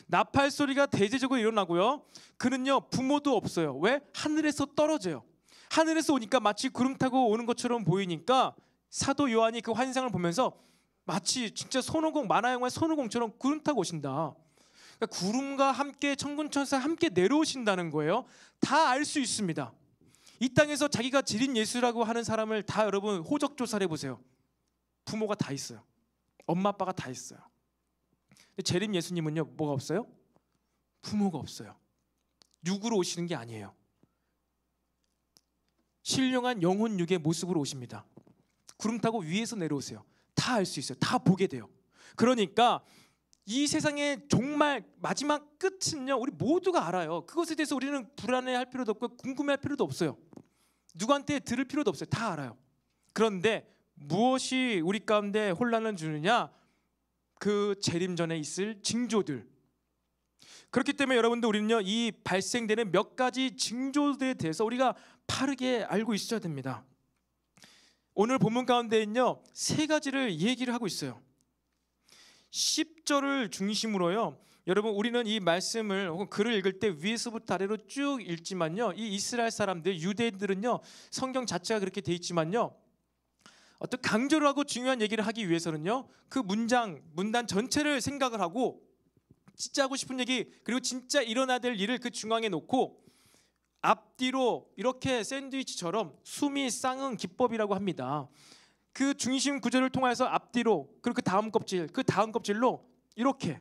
나팔 소리가 대대적으로 일어나고요, 그는요 부모도 없어요. 왜? 하늘에서 떨어져요. 하늘에서 오니까 마치 구름 타고 오는 것처럼 보이니까 사도 요한이 그 환상을 보면서 마치 진짜 손오공, 만화 영화의 손오공처럼 구름 타고 오신다. 그러니까 구름과 함께 천군천사 함께 내려오신다는 거예요. 다 알 수 있습니다. 이 땅에서 자기가 지린 예수라고 하는 사람을 다 여러분 호적 조사를 해보세요. 부모가 다 있어요. 엄마 아빠가 다 있어요. 근데 재림 예수님은요, 뭐가 없어요? 부모가 없어요. 육으로 오시는 게 아니에요. 신령한 영혼 육의 모습으로 오십니다. 구름 타고 위에서 내려오세요. 다 알 수 있어요. 다 보게 돼요. 그러니까 이 세상의 정말 마지막 끝은요, 우리 모두가 알아요. 그것에 대해서 우리는 불안해할 필요도 없고 궁금해할 필요도 없어요. 누구한테 들을 필요도 없어요. 다 알아요. 그런데 무엇이 우리 가운데 혼란을 주느냐? 그 재림 전에 있을 징조들. 그렇기 때문에 여러분들, 우리는요, 이 발생되는 몇 가지 징조들에 대해서 우리가 바르게 알고 있어야 됩니다. 오늘 본문 가운데는요, 세 가지를 얘기를 하고 있어요. 10절을 중심으로요, 여러분, 우리는 이 말씀을 혹은 글을 읽을 때 위에서부터 아래로 쭉 읽지만요, 이 이스라엘 사람들, 유대인들은요, 성경 자체가 그렇게 돼 있지만요, 어떤 강조를 하고 중요한 얘기를 하기 위해서는요, 그 문단 전체를 생각을 하고 진짜 하고 싶은 얘기, 그리고 진짜 일어나야 될 일을 그 중앙에 놓고 앞뒤로 이렇게 샌드위치처럼 숨이 쌍은 기법이라고 합니다. 그 중심 구조를 통해서 앞뒤로, 그리고 그 다음 껍질, 그 다음 껍질로 이렇게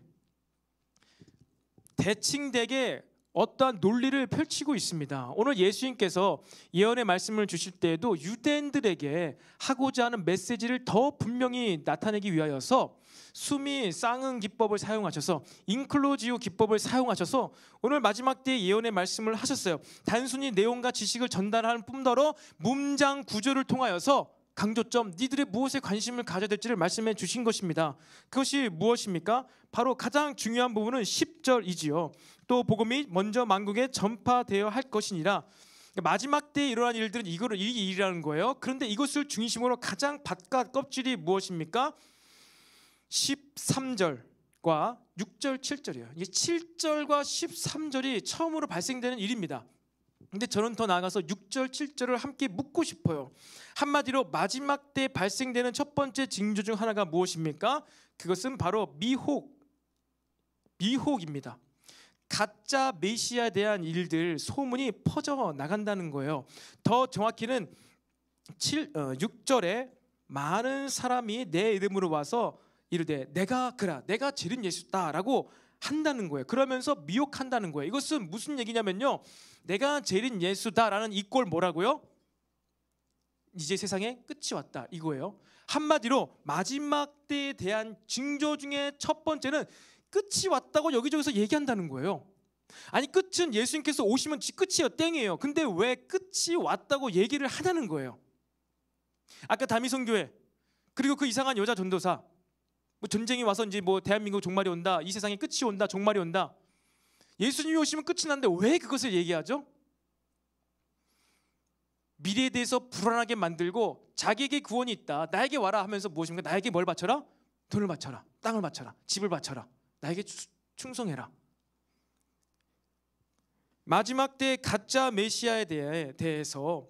대칭되게 어떠한 논리를 펼치고 있습니다. 오늘 예수님께서 예언의 말씀을 주실 때에도 유대인들에게 하고자 하는 메시지를 더 분명히 나타내기 위하여서 수미 쌍응 기법을 사용하셔서 인클로지오 기법을 사용하셔서 오늘 마지막 때의 예언의 말씀을 하셨어요. 단순히 내용과 지식을 전달하는 뿐더러 문장 구조를 통하여서 강조점, 니들의 무엇에 관심을 가져야 될지를 말씀해 주신 것입니다. 그것이 무엇입니까? 바로 가장 중요한 부분은 10절이지요. 또 복음이 먼저 만국에 전파되어 할 것이니라. 마지막 때에 일어난 일들은 이 일이라는 거예요. 그런데 이것을 중심으로 가장 바깥 껍질이 무엇입니까? 13절과 6절, 7절이에요. 이게 7절과 13절이 처음으로 발생되는 일입니다. 근데 저는 더 나아가서 6절, 7절을 함께 묻고 싶어요. 한마디로 마지막 때 발생되는 첫 번째 징조 중 하나가 무엇입니까? 그것은 바로 미혹입니다. 가짜 메시아에 대한 일들, 소문이 퍼져 나간다는 거예요. 더 정확히는 6절에 많은 사람이 내 이름으로 와서 이르되 내가 재림 예수다라고 한다는 거예요. 그러면서 미혹한다는 거예요. 이것은 무슨 얘기냐면요, 내가 재림 예수다라는 이 꼴 뭐라고요? 이제 세상의 끝이 왔다 이거예요. 한마디로 마지막 때에 대한 징조 중에 첫 번째는 끝이 왔다고 여기저기서 얘기한다는 거예요. 아니, 끝은 예수님께서 오시면 끝이에요, 땡이에요. 근데 왜 끝이 왔다고 얘기를 하냐는 거예요. 아까 다미성교회, 그리고 그 이상한 여자 전도사, 뭐 전쟁이 와서 이제 뭐 대한민국 종말이 온다, 이 세상에 끝이 온다, 종말이 온다. 예수님이 오시면 끝이 난데 왜 그것을 얘기하죠? 미래에 대해서 불안하게 만들고 자기에게 구원이 있다, 나에게 와라 하면서 무엇입니까? 나에게 뭘 바쳐라? 돈을 바쳐라, 땅을 바쳐라, 집을 바쳐라, 나에게 충성해라. 마지막 때 가짜 메시아에 대해서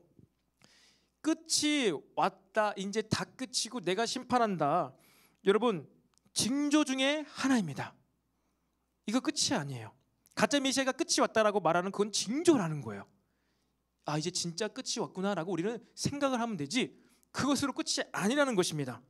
끝이 왔다, 이제 다 끝이고 내가 심판한다. 여러분, 징조 중에 하나입니다. 이거 끝이 아니에요. 가짜 메시아가 끝이 왔다라고 말하는 그건 징조라는 거예요. 아, 이제 진짜 끝이 왔구나라고 우리는 생각을 하면 되지, 그것으로 끝이 아니라는 것입니다.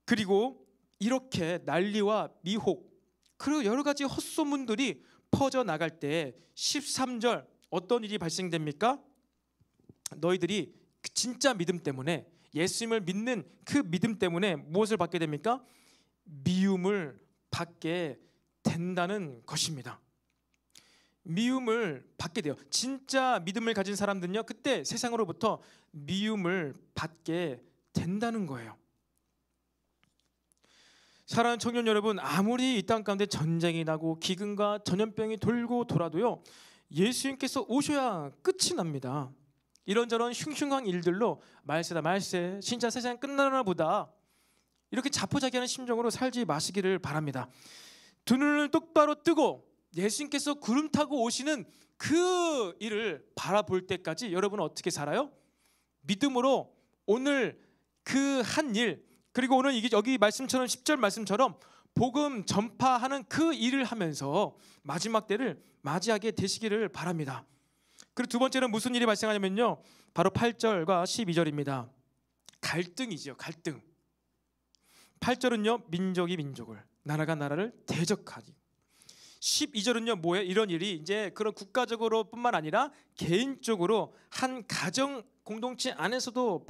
그리고 이렇게 난리와 미혹, 그리고 여러 가지 헛소문들이 퍼져 나갈 때 13절 어떤 일이 발생됩니까? 너희들이 진짜 믿음 때문에, 예수님을 믿는 그 믿음 때문에 무엇을 받게 됩니까? 미움을 받게 된다는 것입니다. 미움을 받게 돼요. 진짜 믿음을 가진 사람들은요, 그때 세상으로부터 미움을 받게 된다는 거예요. 사랑하는 청년 여러분, 아무리 이 땅 가운데 전쟁이 나고 기근과 전염병이 돌고 돌아도요, 예수님께서 오셔야 끝이 납니다. 이런저런 흉흉한 일들로 말세다 말세, 진짜 세상 끝나나 보다, 이렇게 자포자기하는 심정으로 살지 마시기를 바랍니다. 두 눈을 똑바로 뜨고 예수님께서 구름 타고 오시는 그 일을 바라볼 때까지 여러분은 어떻게 살아요? 믿음으로 오늘 그 한 일, 그리고 오늘 이게 여기 말씀처럼 10절 말씀처럼 복음 전파하는 그 일을 하면서 마지막 때를 맞이하게 되시기를 바랍니다. 그리고 두 번째는 무슨 일이 발생하냐면요, 바로 8절과 12절입니다. 갈등이죠. 갈등. 8절은요, 민족이 민족을, 나라가 나라를 대적하기. 12절은요, 뭐예요? 이런 일이 이제 그런 국가적으로 뿐만 아니라 개인적으로 한 가정 공동체 안에서도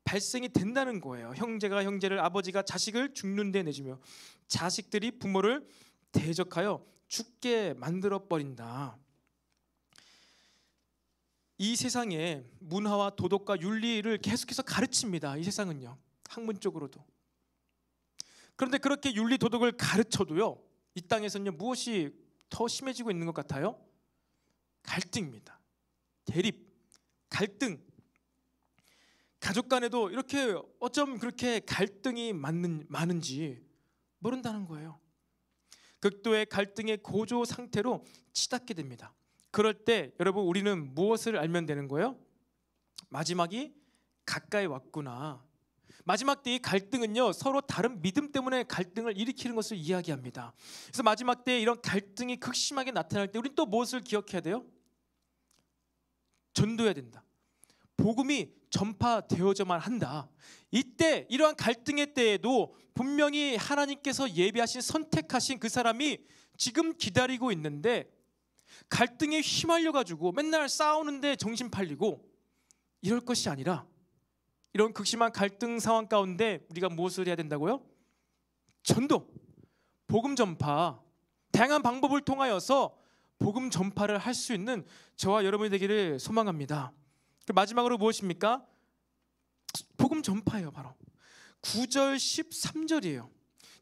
발생이 된다는 거예요. 형제가 형제를, 아버지가 자식을 죽는 데 내주며 자식들이 부모를 대적하여 죽게 만들어 버린다. 이 세상에 문화와 도덕과 윤리를 계속해서 가르칩니다. 이 세상은요, 학문적으로도. 그런데 그렇게 윤리 도덕을 가르쳐도요, 이 땅에서는요, 무엇이 더 심해지고 있는 것 같아요? 갈등입니다. 대립, 갈등. 가족 간에도 이렇게 어쩜 그렇게 갈등이 많은지 모른다는 거예요. 극도의 갈등의 고조 상태로 치닫게 됩니다. 그럴 때 여러분, 우리는 무엇을 알면 되는 거예요? 마지막이 가까이 왔구나. 마지막 때의 갈등은요, 서로 다른 믿음 때문에 갈등을 일으키는 것을 이야기합니다. 그래서 마지막 때에 이런 갈등이 극심하게 나타날 때 우리는 또 무엇을 기억해야 돼요? 전도해야 된다. 복음이 전파되어져만 한다. 이때 이러한 갈등의 때에도 분명히 하나님께서 예비하신 선택하신 그 사람이 지금 기다리고 있는데 갈등에 휘말려 가지고 맨날 싸우는데 정신 팔리고 이럴 것이 아니라 이런 극심한 갈등 상황 가운데 우리가 무엇을 해야 된다고요? 전도, 복음 전파, 다양한 방법을 통하여서 복음 전파를 할 수 있는 저와 여러분이 되기를 소망합니다. 마지막으로 무엇입니까? 복음 전파예요. 바로 9절 13절이에요.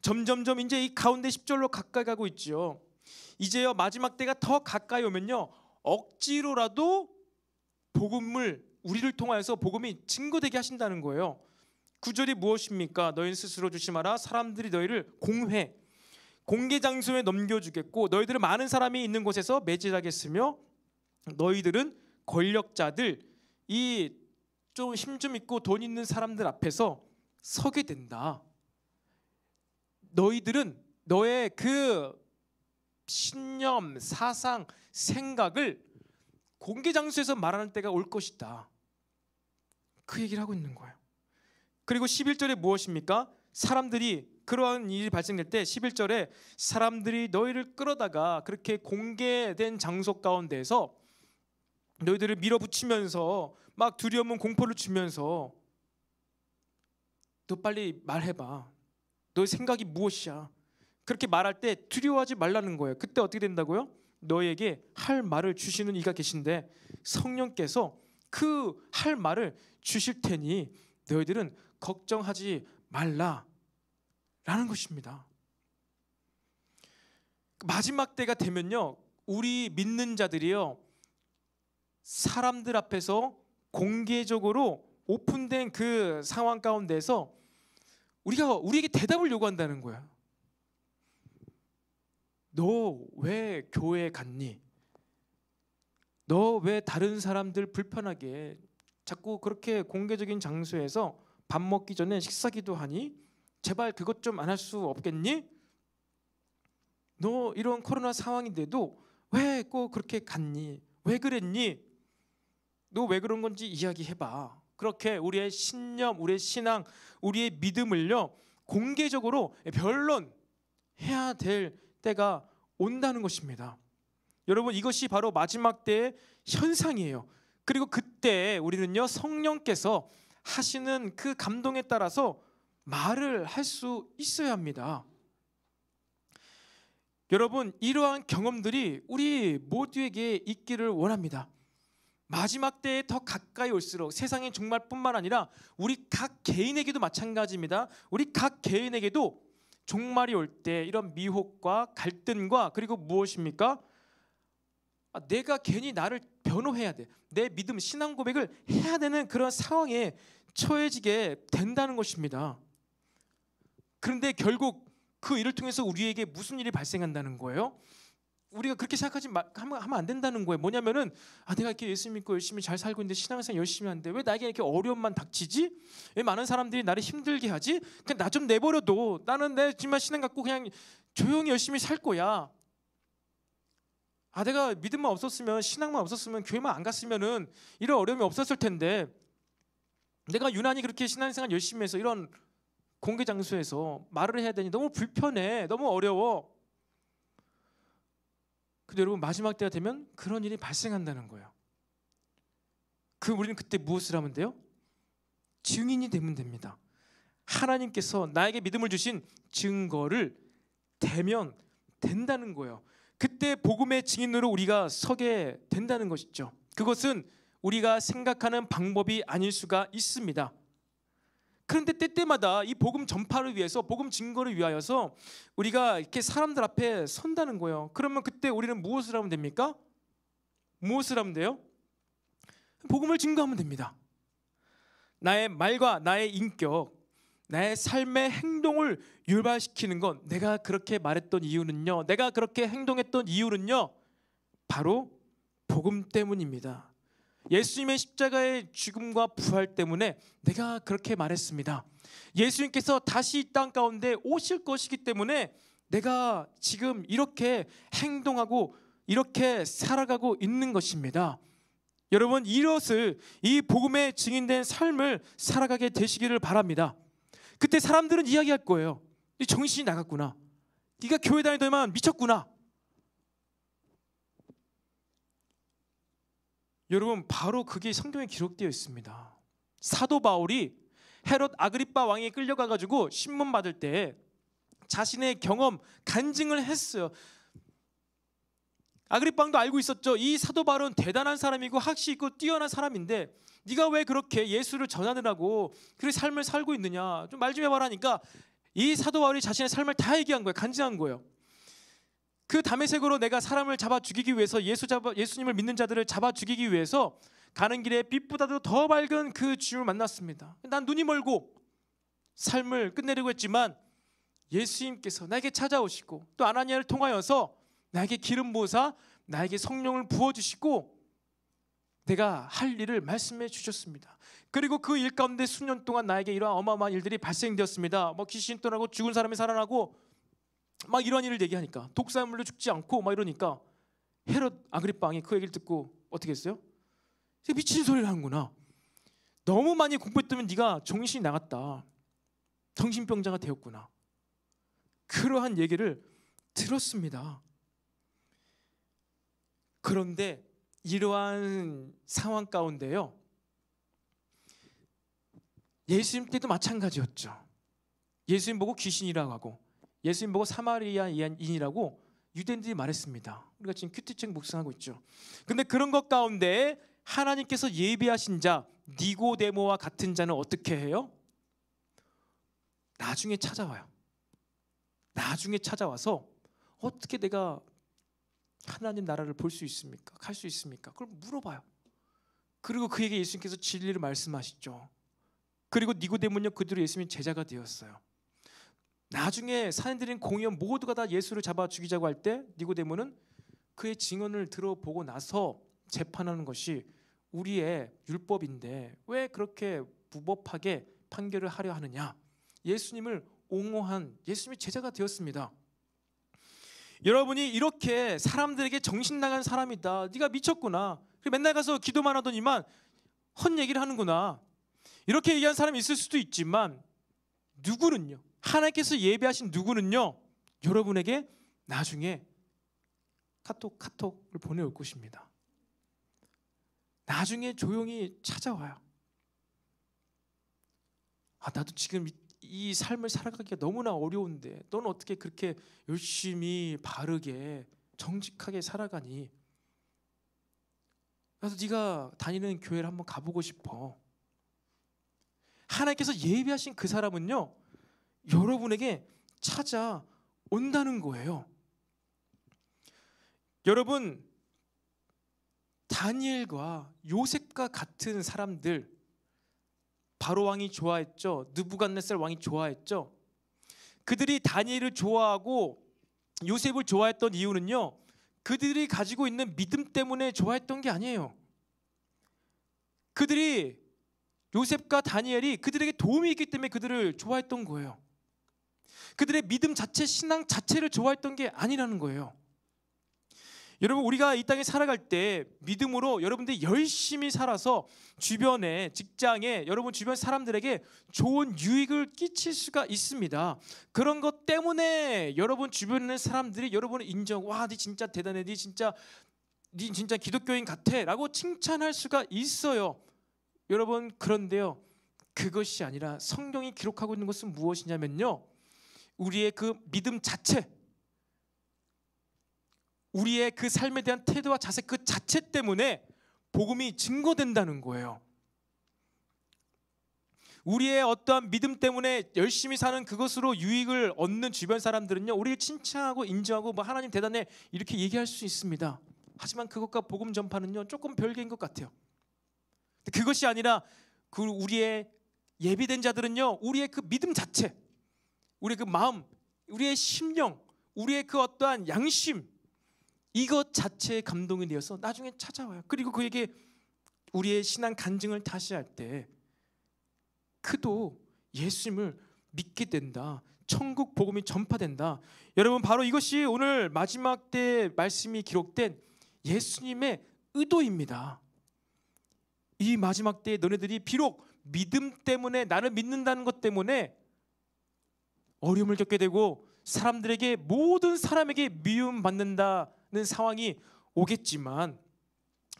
점점점 이제 이 가운데 10절로 가까이 가고 있죠. 이제요 마지막 때가 더 가까이 오면요 억지로라도 복음을 우리를 통하여서 복음이 증거되게 하신다는 거예요. 9절이 무엇입니까? 너희는 스스로 조심하라. 사람들이 너희를 공개 장소에 넘겨주겠고 너희들은 많은 사람이 있는 곳에서 매질하겠으며 너희들은 권력자들, 이 좀 힘 좀 있고 돈 있는 사람들 앞에서 서게 된다. 너희들은 너의 그 신념, 사상, 생각을 공개 장소에서 말하는 때가 올 것이다. 그 얘기를 하고 있는 거예요. 그리고 11절에 무엇입니까? 사람들이 그러한 일이 발생될 때 11절에 사람들이 너희를 끌어다가 그렇게 공개된 장소 가운데에서 너희들을 밀어붙이면서 막 두려움 공포를 주면서 너 빨리 말해봐. 너의 생각이 무엇이야? 그렇게 말할 때 두려워하지 말라는 거예요. 그때 어떻게 된다고요? 너에게 할 말을 주시는 이가 계신데 성령께서 그 할 말을 주실 테니 너희들은 걱정하지 말라라는 것입니다. 마지막 때가 되면요 우리 믿는 자들이요 사람들 앞에서 공개적으로 오픈된 그 상황 가운데서 우리에게 대답을 요구한다는 거예요. 너 왜 교회 갔니? 너 왜 다른 사람들 불편하게 자꾸 그렇게 공개적인 장소에서 밥 먹기 전에 식사기도 하니? 제발 그것 좀 안 할 수 없겠니? 너 이런 코로나 상황인데도 왜 꼭 그렇게 갔니? 왜 그랬니? 너 왜 그런 건지 이야기해봐. 그렇게 우리의 신념, 우리의 신앙, 우리의 믿음을요 공개적으로 변론해야 될 때가 온다는 것입니다. 여러분 이것이 바로 마지막 때의 현상이에요. 그리고 그때 우리는요 성령께서 하시는 그 감동에 따라서 말을 할 수 있어야 합니다. 여러분 이러한 경험들이 우리 모두에게 있기를 원합니다. 마지막 때에 더 가까이 올수록 세상의 종말뿐만 아니라 우리 각 개인에게도 마찬가지입니다. 우리 각 개인에게도 종말이 올 때 이런 미혹과 갈등과 그리고 무엇입니까? 내가 괜히 나를 변호해야 돼. 내 믿음, 신앙 고백을 해야 되는 그런 상황에 처해지게 된다는 것입니다. 그런데 결국 그 일을 통해서 우리에게 무슨 일이 발생한다는 거예요? 우리가 그렇게 하면 안 된다는 거예요. 뭐냐면은 내가 이렇게 예수 믿고 열심히 잘 살고 있는데 신앙생활 열심히 하는데 왜 나에게 이렇게 어려움만 닥치지? 왜 많은 사람들이 나를 힘들게 하지? 그냥 나 좀 내버려둬. 나는 내 정말 신앙 갖고 그냥 조용히 열심히 살 거야. 내가 믿음만 없었으면 신앙만 없었으면 교회만 안 갔으면은 이런 어려움이 없었을 텐데 내가 유난히 그렇게 신앙생활 열심히 해서 이런 공개 장소에서 말을 해야 되니 너무 불편해. 너무 어려워. 근데 여러분 마지막 때가 되면 그런 일이 발생한다는 거예요. 우리는 그때 무엇을 하면 돼요? 증인이 되면 됩니다. 하나님께서 나에게 믿음을 주신 증거를 대면 된다는 거예요. 그때 복음의 증인으로 우리가 서게 된다는 것이죠. 그것은 우리가 생각하는 방법이 아닐 수가 있습니다. 그런데 때때마다 이 복음 전파를 위해서 복음 증거를 위하여서 우리가 이렇게 사람들 앞에 선다는 거예요. 그러면 그때 우리는 무엇을 하면 됩니까? 무엇을 하면 돼요? 복음을 증거하면 됩니다. 나의 말과 나의 인격, 나의 삶의 행동을 유발시키는 건 내가 그렇게 말했던 이유는요, 내가 그렇게 행동했던 이유는요, 바로 복음 때문입니다. 예수님의 십자가의 죽음과 부활 때문에 내가 그렇게 말했습니다. 예수님께서 다시 이 땅 가운데 오실 것이기 때문에 내가 지금 이렇게 행동하고 이렇게 살아가고 있는 것입니다. 여러분 이것을 이 복음에 증인된 삶을 살아가게 되시기를 바랍니다. 그때 사람들은 이야기할 거예요. 네 정신이 나갔구나. 네가 교회 다니더니만 미쳤구나. 여러분 바로 그게 성경에 기록되어 있습니다. 사도 바울이 헤롯 아그리빠 왕에 끌려가가지고 신문 받을 때 자신의 경험 간증을 했어요. 아그리빠 왕도 알고 있었죠. 이 사도 바울은 대단한 사람이고 학식 있고 뛰어난 사람인데 네가 왜 그렇게 예수를 전하느라고 그 삶을 살고 있느냐, 좀 말 좀 해봐라 하니까 이 사도 바울이 자신의 삶을 다 얘기한 거예요. 간증한 거예요. 그 다메섹으로 내가 사람을 잡아 죽이기 위해서 예수님을 믿는 자들을 잡아 죽이기 위해서 가는 길에 빛보다도 더 밝은 그 주님을 만났습니다. 난 눈이 멀고 삶을 끝내려고 했지만 예수님께서 나에게 찾아오시고 또 아나니아를 통하여서 나에게 기름 부으사 나에게 성령을 부어주시고 내가 할 일을 말씀해 주셨습니다. 그리고 그 일 가운데 수년 동안 나에게 이러한 어마어마한 일들이 발생되었습니다. 뭐 귀신 떠나고 죽은 사람이 살아나고 막 이런 일을 얘기하니까 독사물로 죽지 않고 막 이러니까 헤롯 아그리빠 왕이 그 얘기를 듣고 어떻게 했어요? 미친 소리를 하는구나. 너무 많이 공부했다면 네가 정신이 나갔다. 정신병자가 되었구나. 그러한 얘기를 들었습니다. 그런데 이러한 상황 가운데요, 예수님 때도 마찬가지였죠. 예수님 보고 귀신이라고 하고 예수님 보고 사마리아인이라고 유대인들이 말했습니다. 우리가 지금 큐티책 묵상하고 있죠. 근데 그런 것 가운데 하나님께서 예비하신 자 니고데모와 같은 자는 어떻게 해요? 나중에 찾아와요. 나중에 찾아와서 어떻게 내가 하나님 나라를 볼 수 있습니까? 갈 수 있습니까? 그걸 물어봐요. 그리고 그에게 예수님께서 진리를 말씀하시죠. 그리고 니고데모는요, 그대로 예수님의 제자가 되었어요. 나중에 산헤드린 공의원 모두가 다 예수를 잡아 죽이자고 할 때 니고데모는 그의 증언을 들어보고 나서 재판하는 것이 우리의 율법인데 왜 그렇게 무법하게 판결을 하려 하느냐, 예수님을 옹호한 예수님의 제자가 되었습니다. 여러분이 이렇게 사람들에게 정신 나간 사람이다, 네가 미쳤구나, 맨날 가서 기도만 하더니만 헛 얘기를 하는구나, 이렇게 얘기한 사람이 있을 수도 있지만 누구는요, 하나님께서 예비하신 누구는요, 여러분에게 나중에 카톡을 보내올 것입니다. 나중에 조용히 찾아와요. 나도 지금 이 삶을 살아가기가 너무나 어려운데 너는 어떻게 그렇게 열심히 바르게 정직하게 살아가니? 나도 네가 다니는 교회를 한번 가보고 싶어. 하나님께서 예비하신 그 사람은요, 여러분에게 찾아온다는 거예요. 여러분, 다니엘과 요셉과 같은 사람들, 바로 왕이 좋아했죠. 느부갓네살 왕이 좋아했죠. 그들이 다니엘을 좋아하고 요셉을 좋아했던 이유는요, 그들이 가지고 있는 믿음 때문에 좋아했던 게 아니에요. 그들이, 요셉과 다니엘이 그들에게 도움이 있기 때문에 그들을 좋아했던 거예요. 그들의 믿음 자체, 신앙 자체를 좋아했던 게 아니라는 거예요. 여러분, 우리가 이 땅에 살아갈 때 믿음으로 여러분들이 열심히 살아서 주변에, 직장에, 여러분 주변 사람들에게 좋은 유익을 끼칠 수가 있습니다. 그런 것 때문에 여러분 주변에 있는 사람들이 여러분을 인정, 와, 네 진짜 대단해, 네 진짜 기독교인 같아 라고 칭찬할 수가 있어요. 여러분, 그런데요, 그것이 아니라 성경이 기록하고 있는 것은 무엇이냐면요, 우리의 그 믿음 자체, 우리의 그 삶에 대한 태도와 자세 그 자체 때문에 복음이 증거된다는 거예요. 우리의 어떠한 믿음 때문에 열심히 사는 그것으로 유익을 얻는 주변 사람들은요, 우리를 칭찬하고 인정하고 뭐 하나님 대단해 이렇게 얘기할 수 있습니다. 하지만 그것과 복음 전파는요, 조금 별개인 것 같아요. 그것이 아니라 그 우리의 예비된 자들은요, 우리의 그 믿음 자체, 우리의 그 마음, 우리의 심령, 우리의 그 어떠한 양심, 이것 자체에 감동이 되어서 나중에 찾아와요. 그리고 그에게 우리의 신앙 간증을 다시 할 때 그도 예수님을 믿게 된다, 천국 복음이 전파된다. 여러분, 바로 이것이 오늘 마지막 때 말씀이 기록된 예수님의 의도입니다. 이 마지막 때에 너네들이 비록 믿음 때문에, 나를 믿는다는 것 때문에 어려움을 겪게 되고 사람들에게, 모든 사람에게 미움받는다는 상황이 오겠지만,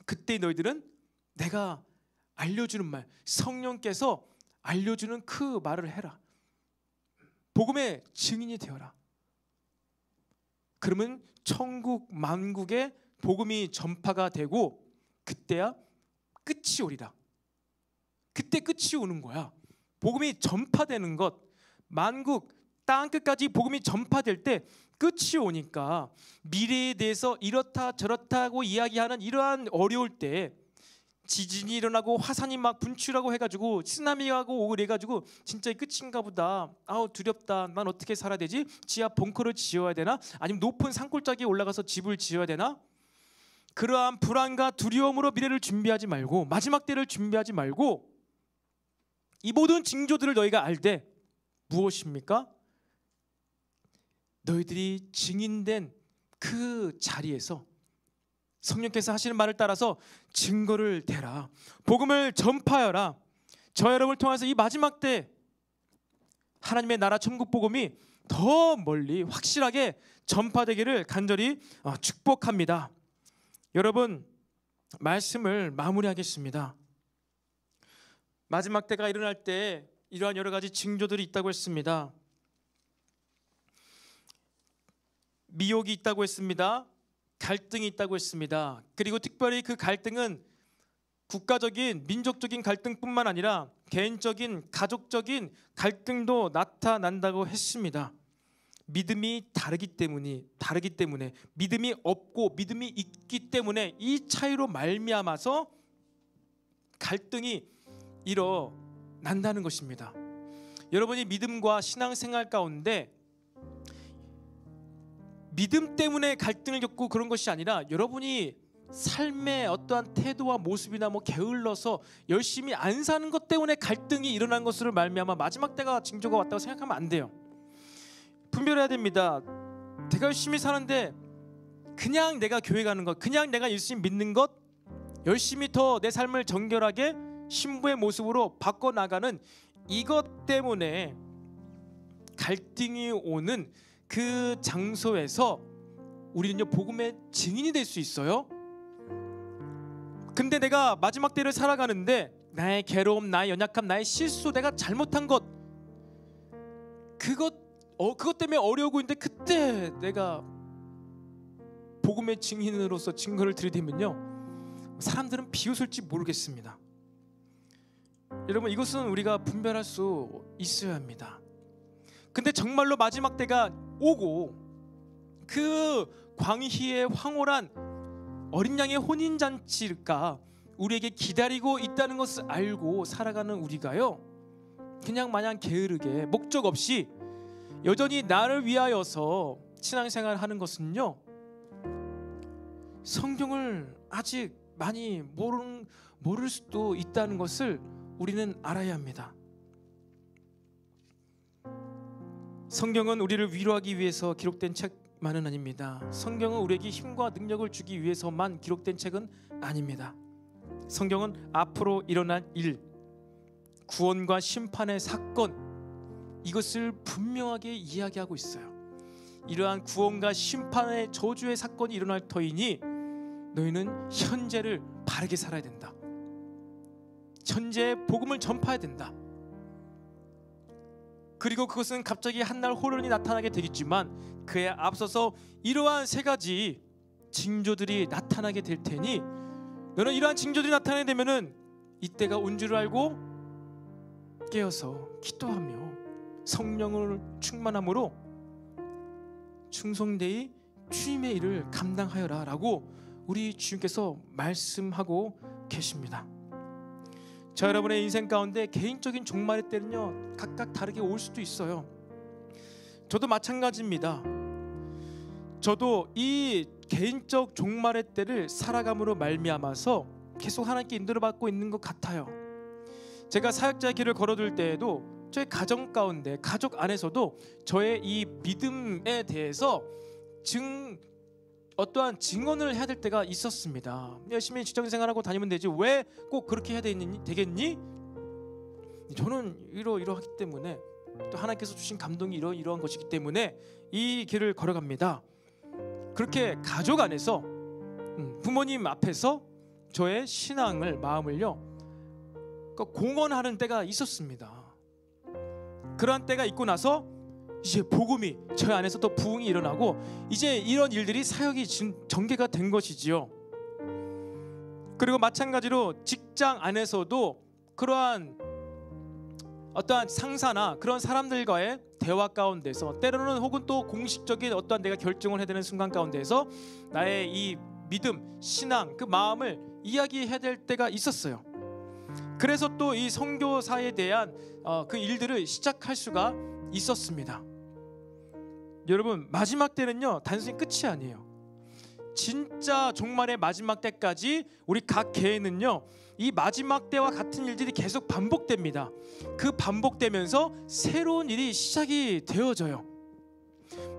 그때 너희들은 내가 알려주는 말, 성령께서 알려주는 그 말을 해라. 복음의 증인이 되어라. 그러면 천국 만국에 복음이 전파가 되고 그때야 끝이 오리라. 그때 끝이 오는 거야. 복음이 전파되는 것, 만국 땅끝까지 복음이 전파될 때 끝이 오니까 미래에 대해서 이렇다 저렇다고 이야기하는 이러한 어려울 때, 지진이 일어나고 화산이 막 분출하고 해가지고 쓰나미가 오고 그래가지고 진짜 끝인가 보다, 아우 두렵다, 난 어떻게 살아야 되지? 지하 벙커를 지어야 되나? 아니면 높은 산골짜기에 올라가서 집을 지어야 되나? 그러한 불안과 두려움으로 미래를 준비하지 말고, 마지막 때를 준비하지 말고, 이 모든 징조들을 너희가 알 때 무엇입니까? 너희들이 증인된 그 자리에서 성령께서 하시는 말을 따라서 증거를 대라. 복음을 전파하여라. 저 여러분을 통해서 이 마지막 때 하나님의 나라 천국 복음이 더 멀리 확실하게 전파되기를 간절히 축복합니다. 여러분, 말씀을 마무리하겠습니다. 마지막 때가 일어날 때 이러한 여러 가지 징조들이 있다고 했습니다. 미혹이 있다고 했습니다. 갈등이 있다고 했습니다. 그리고 특별히 그 갈등은 국가적인, 민족적인 갈등뿐만 아니라 개인적인, 가족적인 갈등도 나타난다고 했습니다. 믿음이 다르기 때문에, 믿음이 없고 믿음이 있기 때문에 이 차이로 말미암아서 갈등이 일어난다는 것입니다. 여러분이 믿음과 신앙생활 가운데 믿음 때문에 갈등을 겪고 그런 것이 아니라, 여러분이 삶의 어떠한 태도와 모습이나 게을러서 열심히 안 사는 것 때문에 갈등이 일어난 것으로 말미암아 마지막 때가 징조가 왔다고 생각하면 안 돼요. 분별해야 됩니다. 내가 열심히 사는데 그냥 내가 교회 가는 것, 그냥 내가 열심히 믿는 것, 열심히 더 내 삶을 정결하게 신부의 모습으로 바꿔나가는 이것 때문에 갈등이 오는 그 장소에서 우리는요, 복음의 증인이 될 수 있어요. 근데 내가 마지막 때를 살아가는데 나의 괴로움, 나의 연약함, 나의 실수, 내가 잘못한 것, 그것 때문에 어려우고 있는데, 그때 내가 복음의 증인으로서 증거를 들이대면요, 사람들은 비웃을지 모르겠습니다. 여러분, 이것은 우리가 분별할 수 있어야 합니다. 근데 정말로 마지막 때가 오고 그 광희의 황홀한 어린 양의 혼인잔치가 우리에게 기다리고 있다는 것을 알고 살아가는 우리가요, 그냥 마냥 게으르게 목적 없이 여전히 나를 위하여서 신앙생활을 하는 것은요, 성경을 아직 많이 모를 수도 있다는 것을 우리는 알아야 합니다. 성경은 우리를 위로하기 위해서 기록된 책만은 아닙니다. 성경은 우리에게 힘과 능력을 주기 위해서만 기록된 책은 아닙니다. 성경은 앞으로 일어날 일, 구원과 심판의 사건, 이것을 분명하게 이야기하고 있어요. 이러한 구원과 심판의 저주의 사건이 일어날 터이니 너희는 현재를 바르게 살아야 된다. 현재의 복음을 전파해야 된다. 그리고 그것은 갑자기 한날 호련히 나타나게 되겠지만, 그에 앞서서 이러한 세 가지 징조들이 나타나게 될 테니, 너는 이러한 징조들이 나타나게 되면은 이때가 온 줄 알고 깨어서 기도하며 성령을 충만함으로 충성되이 주님의 일을 감당하여라 라고 우리 주님께서 말씀하고 계십니다. 저 여러분의 인생 가운데 개인적인 종말의 때는요, 각각 다르게 올 수도 있어요. 저도 마찬가지입니다. 저도 이 개인적 종말의 때를 살아감으로 말미암아서 계속 하나님께 인도를 받고 있는 것 같아요. 제가 사역자의 길을 걸어둘 때에도 저의 가정 가운데, 가족 안에서도 저의 이 믿음에 대해서 어떠한 증언을 해야 될 때가 있었습니다. 열심히 직장생활하고 다니면 되지 왜 꼭 그렇게 해야 되겠니? 저는 이러하기 때문에 또 하나님께서 주신 감동이 이러한 것이기 때문에 이 길을 걸어갑니다. 그렇게 가족 안에서 부모님 앞에서 저의 신앙을 마음을요 공언하는 때가 있었습니다. 그러한 때가 있고 나서 이제 복음이 저희 안에서 또 부흥이 일어나고 이제 이런 일들이 사역이 전개가 된 것이지요. 그리고 마찬가지로 직장 안에서도 그러한 어떠한 상사나 그런 사람들과의 대화 가운데서 때로는 혹은 또 공식적인 어떠한 내가 결정을 해야 되는 순간 가운데서 나의 이 믿음, 신앙, 그 마음을 이야기해야 될 때가 있었어요. 그래서 또 이 선교사에 대한 그 일들을 시작할 수가 있었습니다. 여러분, 마지막 때는요 단순히 끝이 아니에요. 진짜 종말의 마지막 때까지 우리 각 개인은요 이 마지막 때와 같은 일들이 계속 반복됩니다. 그 반복되면서 새로운 일이 시작이 되어져요.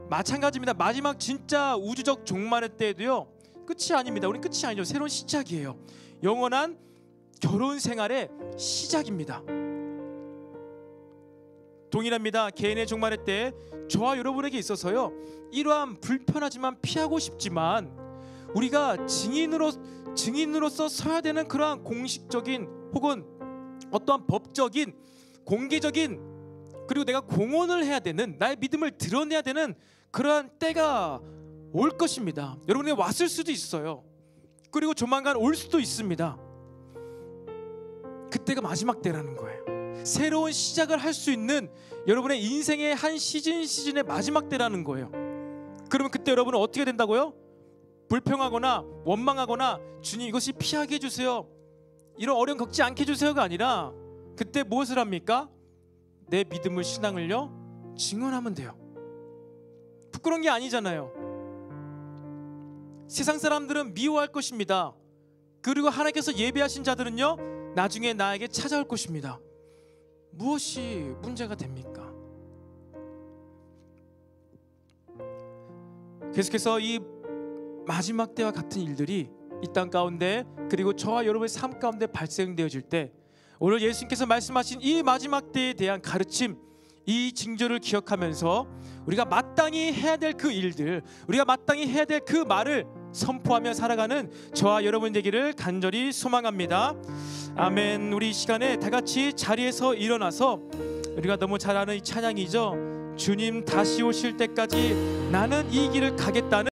마찬가지입니다. 마지막 진짜 우주적 종말의 때도요 끝이 아닙니다. 우리 끝이 아니죠. 새로운 시작이에요. 영원한 결혼 생활의 시작입니다. 동일합니다. 개인의 종말의 때 저와 여러분에게 있어서요 이러한 불편하지만 피하고 싶지만 우리가 증인으로서 서야 되는 그러한 공식적인 혹은 어떠한 법적인 공개적인 그리고 내가 공언을 해야 되는 나의 믿음을 드러내야 되는 그러한 때가 올 것입니다. 여러분이 왔을 수도 있어요. 그리고 조만간 올 수도 있습니다. 그때가 마지막 때라는 거예요. 새로운 시작을 할 수 있는 여러분의 인생의 한 시즌의 마지막 때라는 거예요. 그러면 그때 여러분은 어떻게 된다고요? 불평하거나 원망하거나 주님 이것이 피하게 해주세요, 이런 어려움 겪지 않게 해주세요가 아니라 그때 무엇을 합니까? 내 믿음을 신앙을요 증언하면 돼요. 부끄러운 게 아니잖아요. 세상 사람들은 미워할 것입니다. 그리고 하나님께서 예배하신 자들은요 나중에 나에게 찾아올 것입니다. 무엇이 문제가 됩니까? 계속해서 이 마지막 때와 같은 일들이 이 땅 가운데 그리고 저와 여러분의 삶 가운데 발생되어질 때 오늘 예수님께서 말씀하신 이 마지막 때에 대한 가르침, 이 징조를 기억하면서 우리가 마땅히 해야 될 그 일들, 우리가 마땅히 해야 될 그 말을 선포하며 살아가는 저와 여러분 되기를 간절히 소망합니다. 아멘. 우리 이 시간에 다 같이 자리에서 일어나서 우리가 너무 잘 아는 이 찬양이죠. 주님 다시 오실 때까지 나는 이 길을 가겠다는